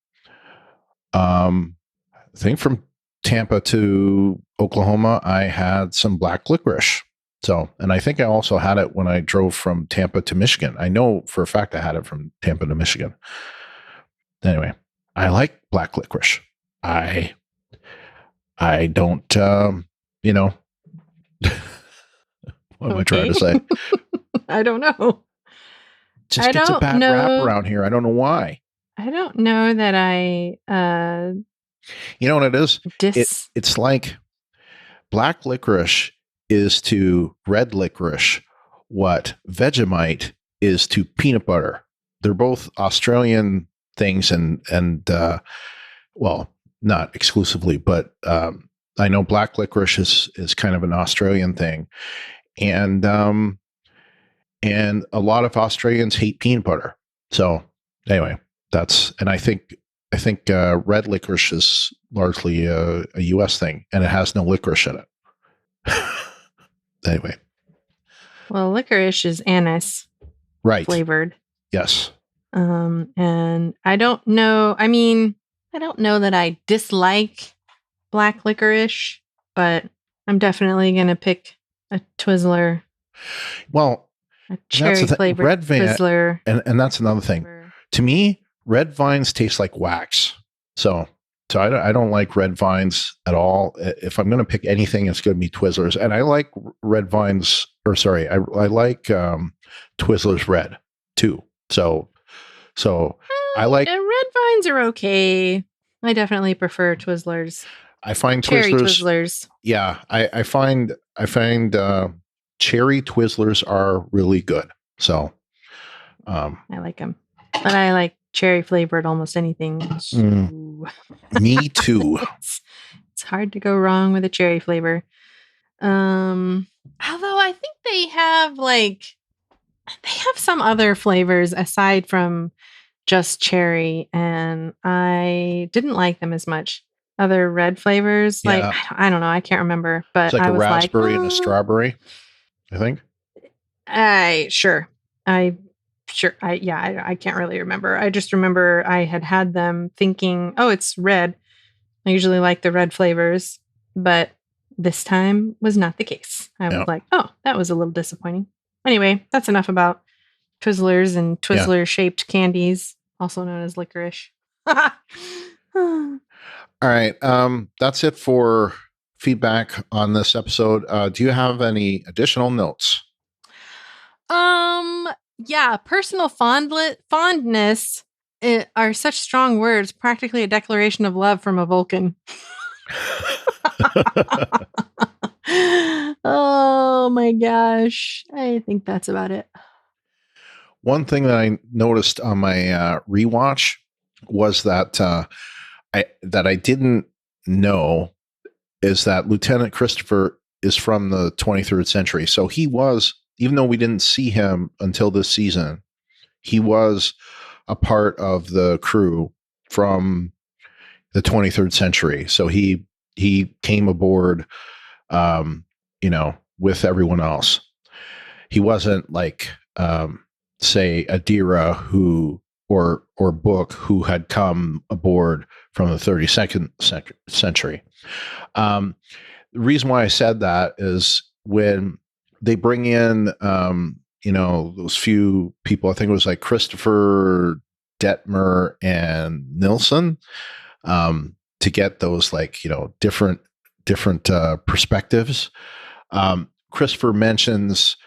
I think from Tampa to Oklahoma, I had some black licorice. So, and I think I also had it when I drove from Tampa to Michigan. I know for a fact I had it from Tampa to Michigan. Anyway, I like black licorice. I don't, you know, what am I trying to say? I don't know. Just I gets a don't bad know. rap around here. I don't know why. I don't know that I You know what it is? dis. It's like black licorice is to red licorice what Vegemite is to peanut butter. They're both Australian things, and well, not exclusively, but I know black licorice is kind of an Australian thing, and a lot of Australians hate peanut butter. So anyway, and I think red licorice is largely a U.S. thing, and it has no licorice in it. Anyway, Well, licorice is anise right? flavored. Yes. And I don't know. I mean, I don't know that I dislike black licorice, but I'm definitely gonna pick a Twizzler, Well, a cherry flavored Red Vine, Twizzler. and that's another thing. To me, red vines taste like wax. So I don't like red vines at all. If I'm going to pick anything, it's going to be Twizzlers. And I like red vines, or sorry, I like Twizzlers red too. So I like red vines are okay. I definitely prefer Twizzlers. I find Cherry Twizzlers. Yeah, I find cherry Twizzlers are really good. So I like them, but I like cherry flavored almost anything. Me too. It's hard to go wrong with a cherry flavor. Although I think they have some other flavors aside from just cherry, and I didn't like them as much. Other red flavors, Yeah. I don't know, I can't remember, but It's like I a was raspberry and a strawberry, I think. I can't really remember. I just remember I had them thinking, oh, it's red. I usually like the red flavors, but this time was not the case. I was like, oh, that was a little disappointing. Anyway, that's enough about Twizzlers and Twizzler-shaped candies, also known as licorice. All right. That's it for feedback on this episode. Do you have any additional notes? Yeah, personal fondness are such strong words, practically a declaration of love from a Vulcan. Oh my gosh. I think that's about it. One thing that I noticed on my rewatch was that I didn't know is that Lieutenant Christopher is from the 23rd century. So he was, even though we didn't see him until this season, he was a part of the crew from the 23rd century. So he came aboard, with everyone else. He wasn't like, say, Adira or Book who had come aboard from the 32nd century. The reason why I said that is when they bring in, those few people, I think it was like Christopher, Detmer, and Nilsson, to get those different perspectives. Christopher mentions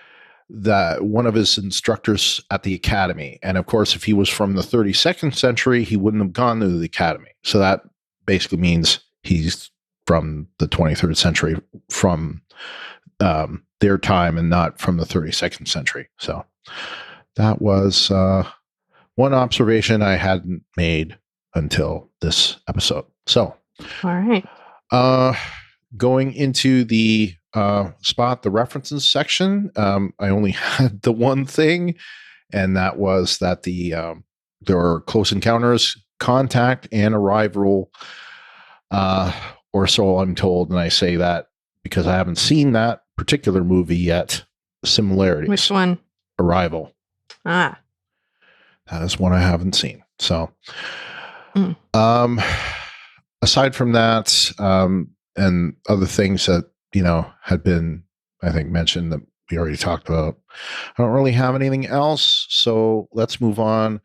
that one of his instructors at the academy, and of course, if he was from the 32nd century, he wouldn't have gone to the academy. So that basically means he's from the 23rd century, from their time, and not from the 32nd century. So that was one observation I hadn't made until this episode. So, all right. Going into the spot the references section, I only had the one thing, and that was that there were close encounters, contact, and arrival, or so I'm told, and I say that because I haven't seen that particular movie yet. Similarities. Which one? Arrival. Ah. That is one I haven't seen. So, aside from that, and other things that, had been, I think, mentioned that we already talked about, I don't really have anything else. So let's move on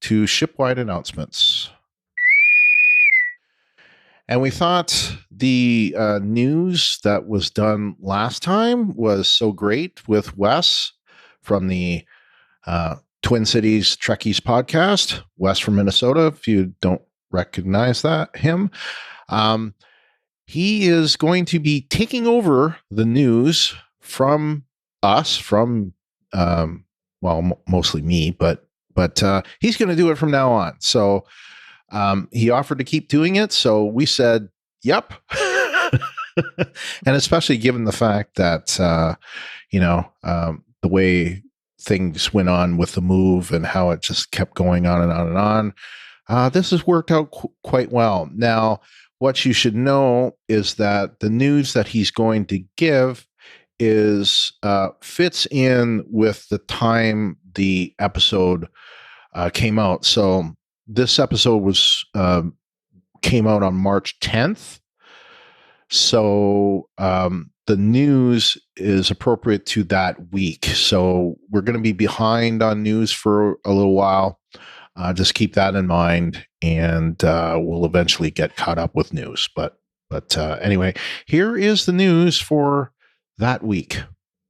to Shipwide announcements. And we thought the news that was done last time was so great with Wes from the Twin Cities Trekkies podcast, Wes from Minnesota. If you don't recognize him, he is going to be taking over the news from us, from mostly me, but he's going to do it from now on. So he offered to keep doing it, so we said, "Yep." And especially given the fact that the way things went on with the move and how it just kept going on and on and on, this has worked out quite well. Now, what you should know is that the news that he's going to give is fits in with the time the episode came out. So this episode came out on March 10th. So the news is appropriate to that week. So we're going to be behind on news for a little while. Just keep that in mind, and we'll eventually get caught up with news. But anyway, here is the news for that week.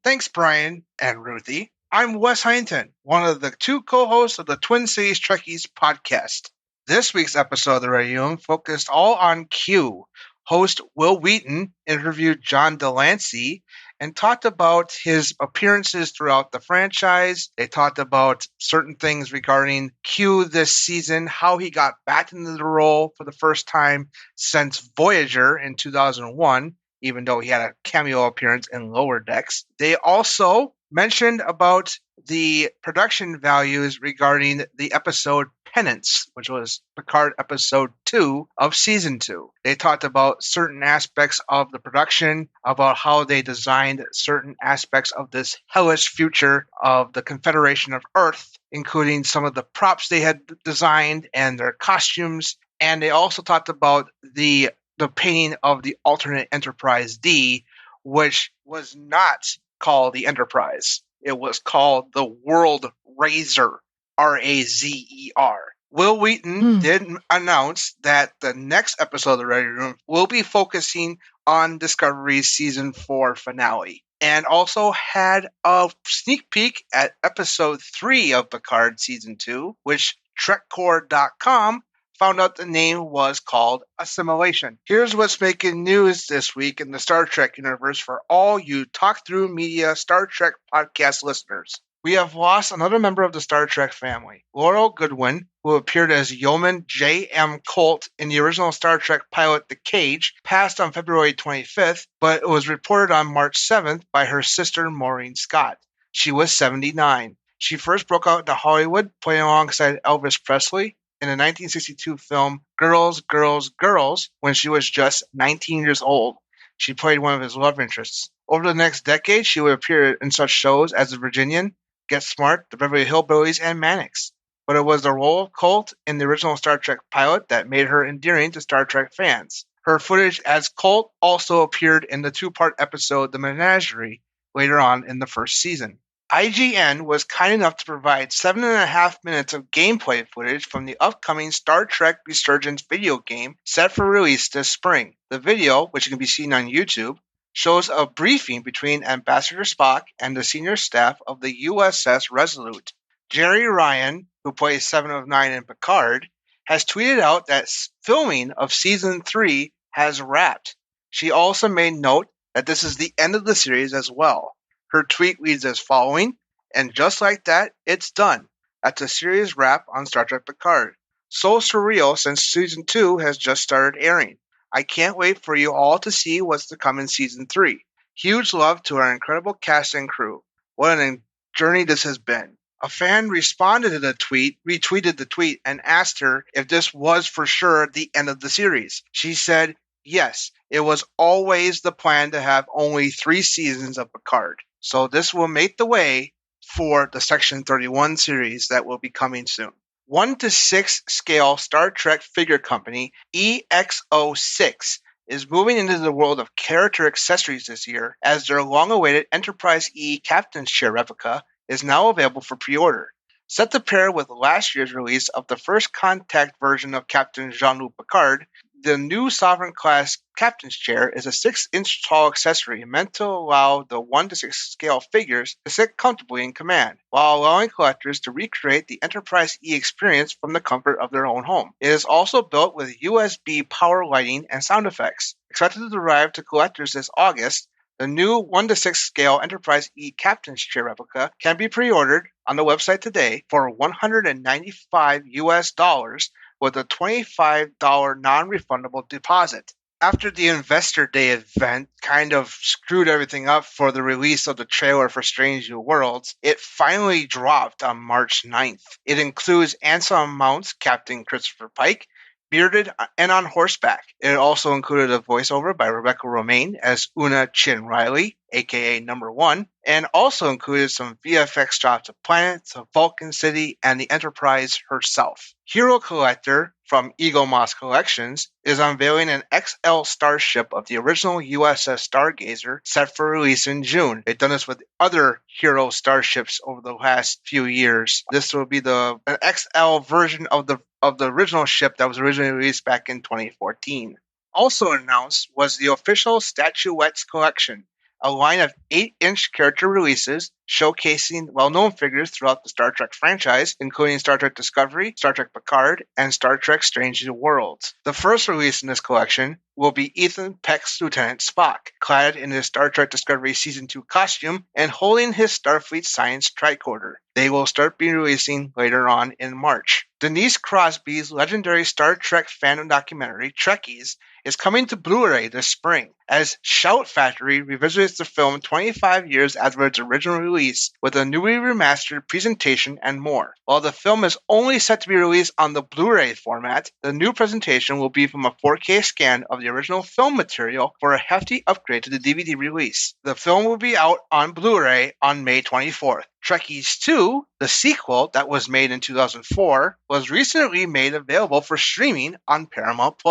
Thanks, Brian and Ruthie. I'm Wes Hinton, one of the two co-hosts of the Twin Cities Trekkies podcast. This week's episode of the Radio Room focused all on Q. Host Will Wheaton interviewed John Delancey and talked about his appearances throughout the franchise. They talked about certain things regarding Q this season, how he got back into the role for the first time since Voyager in 2001, even though he had a cameo appearance in Lower Decks. They also mentioned about the production values regarding the episode Penance, which was Picard episode 2 of season 2. They talked about certain aspects of the production, about how they designed certain aspects of this hellish future of the Confederation of Earth, including some of the props they had designed and their costumes. And they also talked about the painting of the alternate Enterprise D, which was not called the Enterprise. It was called the World Razor, Razer. Will Wheaton did announce that the next episode of the Ready Room will be focusing on Discovery's season 4 finale, and also had a sneak peek at episode 3 of Picard season 2, which TrekCore.com found out the name was called Assimilation. Here's what's making news this week in the Star Trek universe for all you Talk Through Media Star Trek podcast listeners. We have lost another member of the Star Trek family. Laurel Goodwin, who appeared as Yeoman J.M. Colt in the original Star Trek pilot The Cage, passed on February 25th, but it was reported on March 7th by her sister Maureen Scott. She was 79. She first broke out into Hollywood, playing alongside Elvis Presley in the 1962 film Girls, Girls, Girls when she was just 19 years old. She played one of his love interests. Over the next decade, she would appear in such shows as The Virginian, Get Smart, The Beverly Hillbillies, and Mannix. But it was the role of Colt in the original Star Trek pilot that made her endearing to Star Trek fans. Her footage as Colt also appeared in the two-part episode The Menagerie later on in the first season. IGN was kind enough to provide 7.5 minutes of gameplay footage from the upcoming Star Trek Resurgence video game set for release this spring. The video, which can be seen on YouTube, shows a briefing between Ambassador Spock and the senior staff of the USS Resolute. Jerry Ryan, who plays 7 of 9 in Picard, has tweeted out that filming of Season 3 has wrapped. She also made note that this is the end of the series as well. Her tweet reads as following, and just like that, it's done. That's a series wrap on Star Trek Picard. So surreal since Season 2 has just started airing. I can't wait for you all to see what's to come in Season 3. Huge love to our incredible cast and crew. What a journey this has been. A fan responded to the tweet, retweeted the tweet, and asked her if this was for sure the end of the series. She said, yes, it was always the plan to have only 3 seasons of Picard. So this will make the way for the Section 31 series that will be coming soon. 1 to 6 scale Star Trek figure company EXO6 is moving into the world of character accessories this year, as their long-awaited Enterprise E Captain's Chair replica is now available for pre-order. Set to pair with last year's release of the first contact version of Captain Jean-Luc Picard, the new Sovereign-class Captain's Chair is a 6-inch tall accessory meant to allow the 1 to 6 scale figures to sit comfortably in command, while allowing collectors to recreate the Enterprise E experience from the comfort of their own home. It is also built with USB power lighting and sound effects. Expected to arrive to collectors this August, the new 1 to 6 scale Enterprise E Captain's Chair replica can be pre-ordered on the website today for $195 with a $25 non-refundable deposit. After the Investor Day event kind of screwed everything up for the release of the trailer for Strange New Worlds, it finally dropped on March 9th. It includes Anselm Mount's Captain Christopher Pike, bearded and on horseback. It also included a voiceover by Rebecca Romaine as Una Chin Riley, aka Number 1, and also included some VFX shots of planets, of Vulcan City, and the Enterprise herself. Hero Collector from Eagle Moss Collections is unveiling an XL starship of the original USS Stargazer set for release in June. They've done this with other Hero starships over the last few years. This will be an XL version of the original ship that was originally released back in 2014. Also announced was the official Statuettes collection, a line of 8-inch character releases showcasing well-known figures throughout the Star Trek franchise, including Star Trek Discovery, Star Trek Picard, and Star Trek Strange New Worlds. The first release in this collection will be Ethan Peck's Lieutenant Spock, clad in his Star Trek Discovery Season 2 costume and holding his Starfleet Science tricorder. They will start being releasing later on in March. Denise Crosby's legendary Star Trek fandom documentary, Trekkies, is coming to Blu-ray this spring, as Shout Factory revisits the film 25 years after its original release with a newly remastered presentation and more. While the film is only set to be released on the Blu-ray format, the new presentation will be from a 4K scan of the original film material for a hefty upgrade to the DVD release. The film will be out on Blu-ray on May 24th. Trekkies 2, the sequel that was made in 2004, was recently made available for streaming on Paramount+.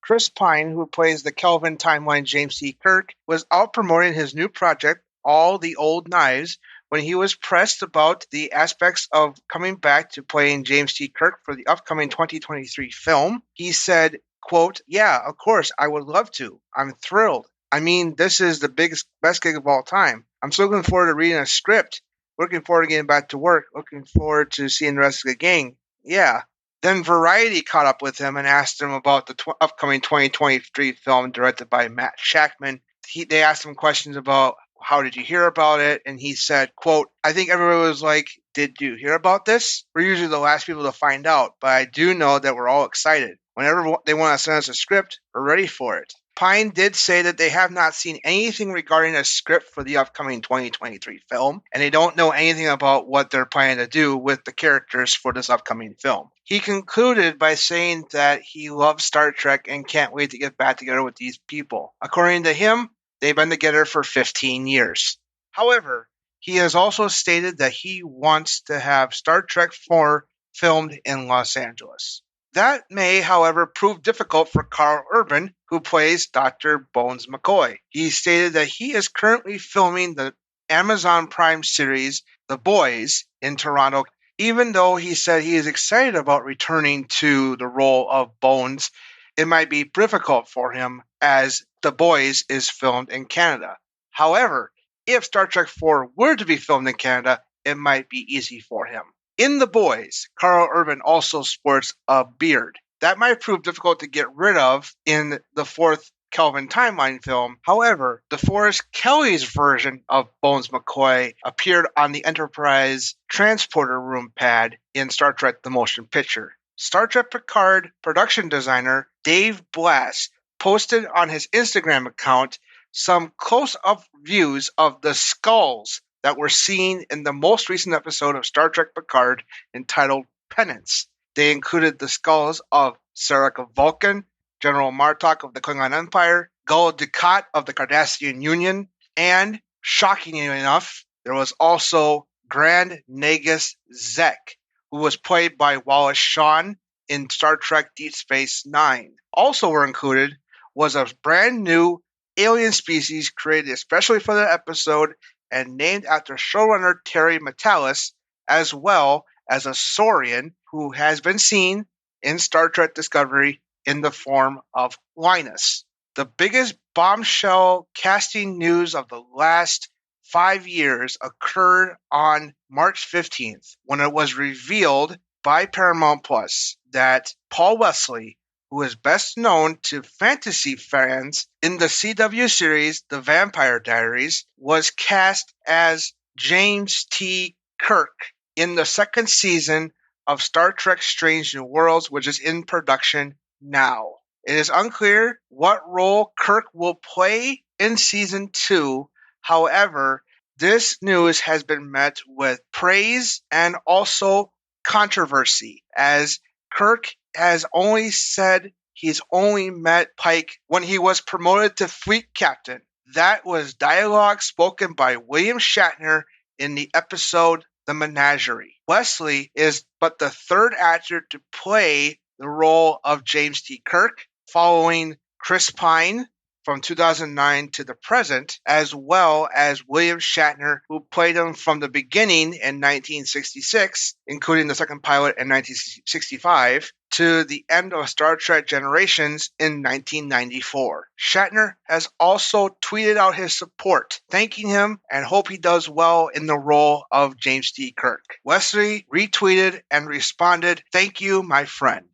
Chris Pine, who plays the Kelvin Timeline James T. Kirk, was out promoting his new project, All the Old Knives, when he was pressed about the aspects of coming back to playing James T. Kirk for the upcoming 2023 film. He said, quote, "Yeah, of course, I would love to. I'm thrilled. I mean, this is the best gig of all time. I'm so looking forward to reading a script. Looking forward to getting back to work. Looking forward to seeing the rest of the gang. Yeah." Then Variety caught up with him and asked him about the upcoming 2023 film directed by Matt Shackman. They asked him questions about how did you hear about it, and he said, quote, "I think everybody was like, did you hear about this? We're usually the last people to find out, but I do know that we're all excited. Whenever they want to send us a script, we're ready for it." Pine did say that they have not seen anything regarding a script for the upcoming 2023 film, and they don't know anything about what they're planning to do with the characters for this upcoming film. He concluded by saying that he loves Star Trek and can't wait to get back together with these people. According to him, they've been together for 15 years. However, he has also stated that he wants to have Star Trek 4 filmed in Los Angeles. That may, however, prove difficult for Carl Urban, who plays Dr. Bones McCoy. He stated that he is currently filming the Amazon Prime series The Boys in Toronto. Even though he said he is excited about returning to the role of Bones, it might be difficult for him as The Boys is filmed in Canada. However, if Star Trek 4 were to be filmed in Canada, it might be easy for him. In The Boys, Carl Urban also sports a beard. That might prove difficult to get rid of in the fourth Kelvin Timeline film. However, DeForest Kelley's version of Bones McCoy appeared on the Enterprise transporter room pad in Star Trek The Motion Picture. Star Trek Picard production designer Dave Blass posted on his Instagram account some close-up views of the skulls that were seen in the most recent episode of Star Trek Picard entitled Penance. They included the skulls of Sarek of Vulcan, General Martok of the Klingon Empire, Gul Dukat of the Cardassian Union, and, shockingly enough, there was also Grand Nagus Zek, who was played by Wallace Shawn in Star Trek Deep Space Nine. Also were included was a brand new alien species created especially for the episode and named after showrunner Terry Matalas, as well as a Saurian who has been seen in Star Trek Discovery in the form of Linus. The biggest bombshell casting news of the last 5 years occurred on March 15th when it was revealed by Paramount Plus that Paul Wesley, who is best known to fantasy fans in the CW series The Vampire Diaries, was cast as James T. Kirk in the second season of Star Trek Strange New Worlds, which is in production now. It is unclear what role Kirk will play in season 2. However, this news has been met with praise and also controversy, as Kirk has only said he's only met Pike when he was promoted to fleet captain. That was dialogue spoken by William Shatner in the episode The Menagerie. Wesley is but the third actor to play the role of James T. Kirk, following Chris Pine from 2009 to the present, as well as William Shatner, who played him from the beginning in 1966, including the second pilot in 1965, to the end of Star Trek Generations in 1994. Shatner has also tweeted out his support, thanking him and hope he does well in the role of James T. Kirk. Wesley retweeted and responded, "Thank you, my friend."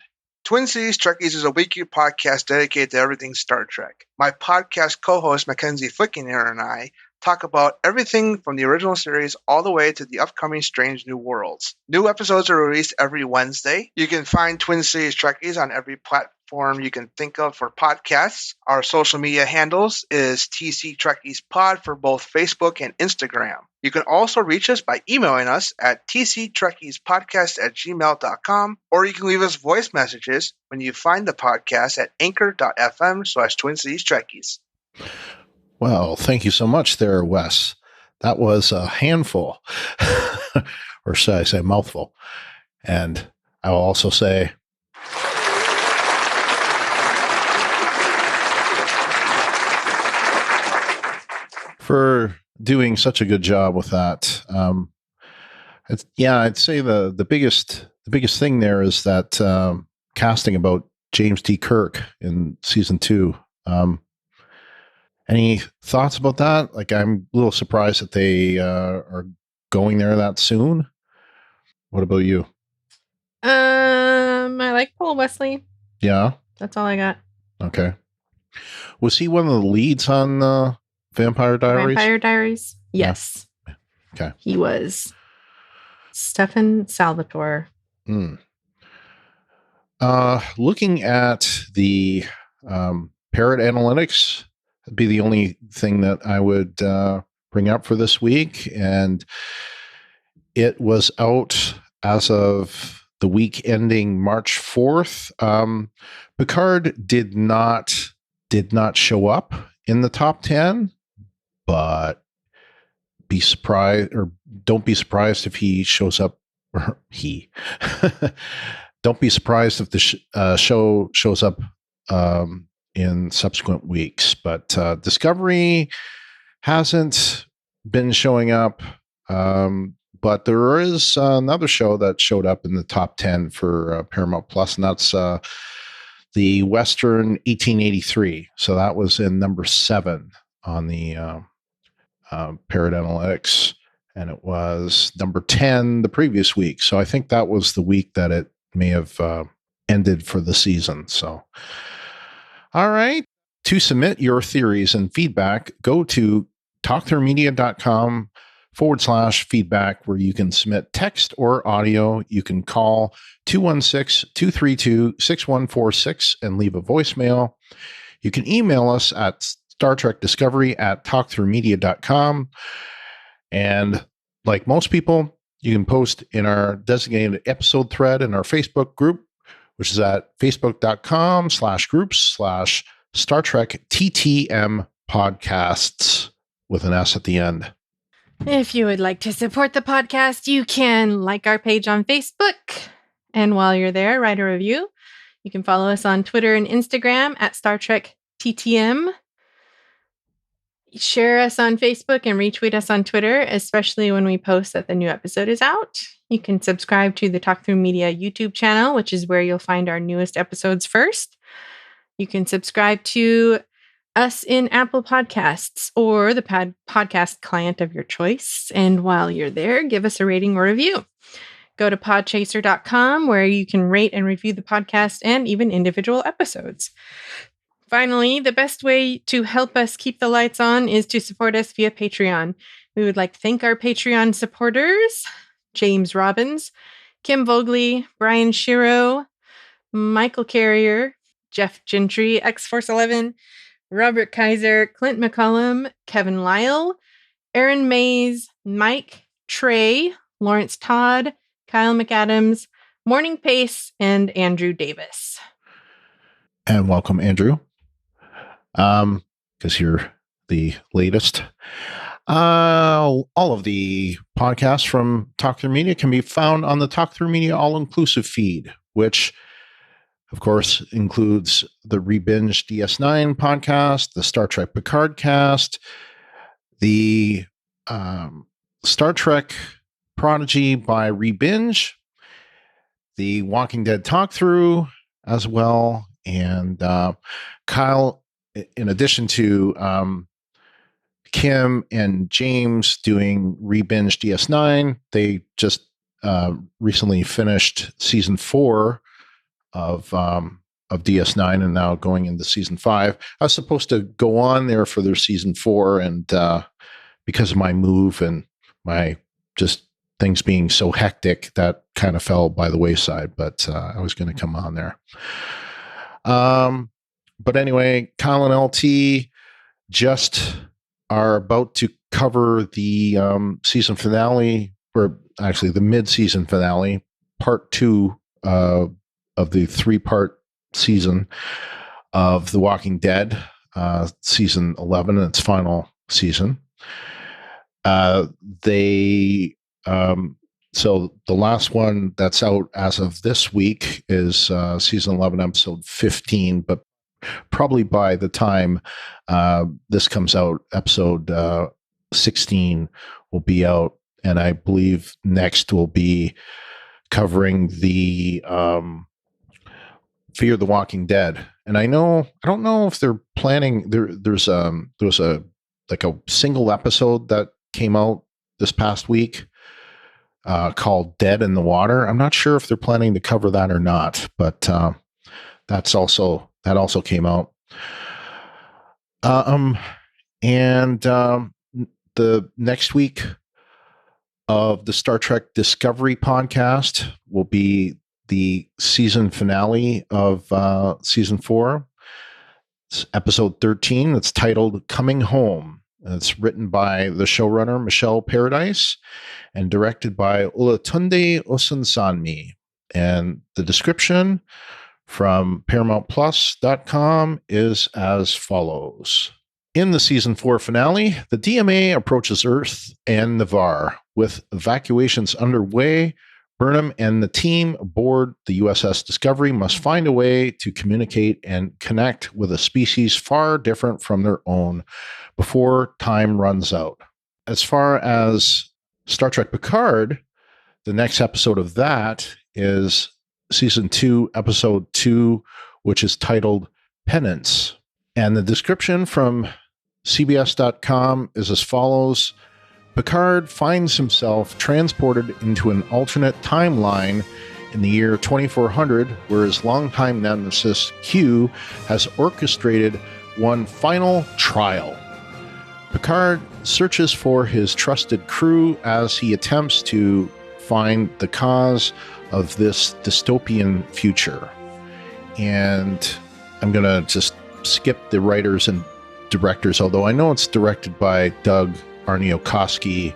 Twin Cities Trekkies is a weekly podcast dedicated to everything Star Trek. My podcast co-host Mackenzie Flickinger and I talk about everything from the original series all the way to the upcoming Strange New Worlds. New episodes are released every Wednesday. You can find Twin Cities Trekkies on every platform you can think of for podcasts. Our social media handles is TC Trekkies Pod for both Facebook and Instagram. You can also reach us by emailing us at tctrekkiespodcast@gmail.com, or you can leave us voice messages when you find the podcast at anchor.fm/Twin Cities Trekkies. Well, thank you so much there, Wes. That was a handful, or should I say mouthful. And I will also say, for doing such a good job with that. I'd say the biggest thing there is that casting about James T. Kirk in season 2. Any thoughts about that? Like, I'm a little surprised that they are going there that soon. What about you? I like Paul Wesley. Yeah. That's all I got. Okay. Was he one of the leads on Vampire Diaries? Vampire Diaries? Yes. Yeah. Okay. He was. Stefan Salvatore. Looking at the Parrot Analytics, that'd be the only thing that I would bring up for this week. And it was out as of the week ending March 4th. Picard did not show up in the top 10, but be surprised, or don't be surprised if he shows up, or he don't be surprised if the show shows up in subsequent weeks. But Discovery hasn't been showing up, but there is another show that showed up in the top 10 for Paramount Plus, and that's the Western 1883. So that was in number 7 on the Parrot Analytics, and it was number 10 the previous week. So I think that was the week that it may have ended for the season. So, all right. To submit your theories and feedback, go to talkthroughmedia.com/feedback, where you can submit text or audio. You can call 216-232-6146 and leave a voicemail. You can email us at StarTrekDiscovery@talkthroughmedia.com. And like most people, you can post in our designated episode thread in our Facebook group, which is at facebook.com/groups/Star Trek TTM podcasts with an S at the end. If you would like to support the podcast, you can like our page on Facebook. And while you're there, write a review. You can follow us on Twitter and Instagram at Star Trek TTM. Share us on Facebook and retweet us on Twitter, especially when we post that the new episode is out. You can subscribe to the Talk Through Media YouTube channel, which is where you'll find our newest episodes first. You can subscribe to us in Apple Podcasts or the podcast client of your choice. And while you're there, give us a rating or review. Go to podchaser.com where you can rate and review the podcast and even individual episodes. Finally, the best way to help us keep the lights on is to support us via Patreon. We would like to thank our Patreon supporters, James Robbins, Kim Vogley, Brian Shiro, Michael Carrier, Jeff Gentry, X-Force11, Robert Kaiser, Clint McCullum, Kevin Lyle, Aaron Mays, Mike, Trey, Lawrence Todd, Kyle McAdams, Morning Pace, and Andrew Davis. And welcome, Andrew. Because you're the latest. All of the podcasts from Talk Through Media can be found on the Talk Through Media all-inclusive feed, which, of course, includes the Rebinge DS9 podcast, the Star Trek Picard cast, the Star Trek Prodigy by Rebinge, the Walking Dead Talk Through as well, and Kyle, in addition to Kim and James doing Rebinge DS9, they just recently finished season 4 of DS9 and now going into season 5. I was supposed to go on there for their season 4, and because of my move and my just things being so hectic, that kind of fell by the wayside, but I was going to come on there. But anyway, Kyle and LT just are about to cover the season finale, or actually the mid-season finale, part 2 of the 3-part season of The Walking Dead, season 11, its final season. So the last one that's out as of this week is season 11, episode 15, but probably by the time this comes out, episode 16 will be out, and I believe next will be covering the Fear the Walking Dead. And I don't know if they're planning. There's a single episode that came out this past week called Dead in the Water. I'm not sure if they're planning to cover that or not, but that also came out. And the next week of the Star Trek Discovery podcast will be the season finale of season 4. It's episode 13. It's titled Coming Home. It's written by the showrunner Michelle Paradise and directed by Olatunde Osunsanmi. And the description from ParamountPlus.com is as follows. In the season 4 finale, the DMA approaches Earth and Navarre. With evacuations underway, Burnham and the team aboard the USS Discovery must find a way to communicate and connect with a species far different from their own before time runs out. As far as Star Trek Picard, the next episode of that is season 2, episode 2, which is titled Penance. And the description from CBS.com is as follows. Picard finds himself transported into an alternate timeline in the year 2400, where his longtime nemesis Q has orchestrated one final trial. Picard searches for his trusted crew as he attempts to find the cause of this dystopian future. And I'm going to just skip the writers and directors, although I know it's directed by Doug Arniokoski,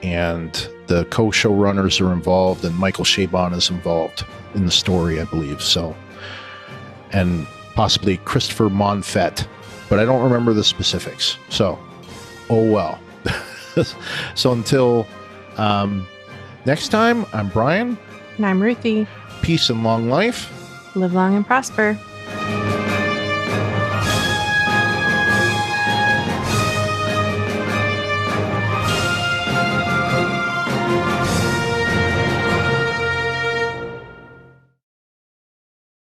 and the co-showrunners are involved, and Michael Chabon is involved in the story, I believe. So, and possibly Christopher Monfett, but I don't remember the specifics. So, oh well. So until next time, I'm Brian. And I'm Ruthie. Peace and long life. Live long and prosper.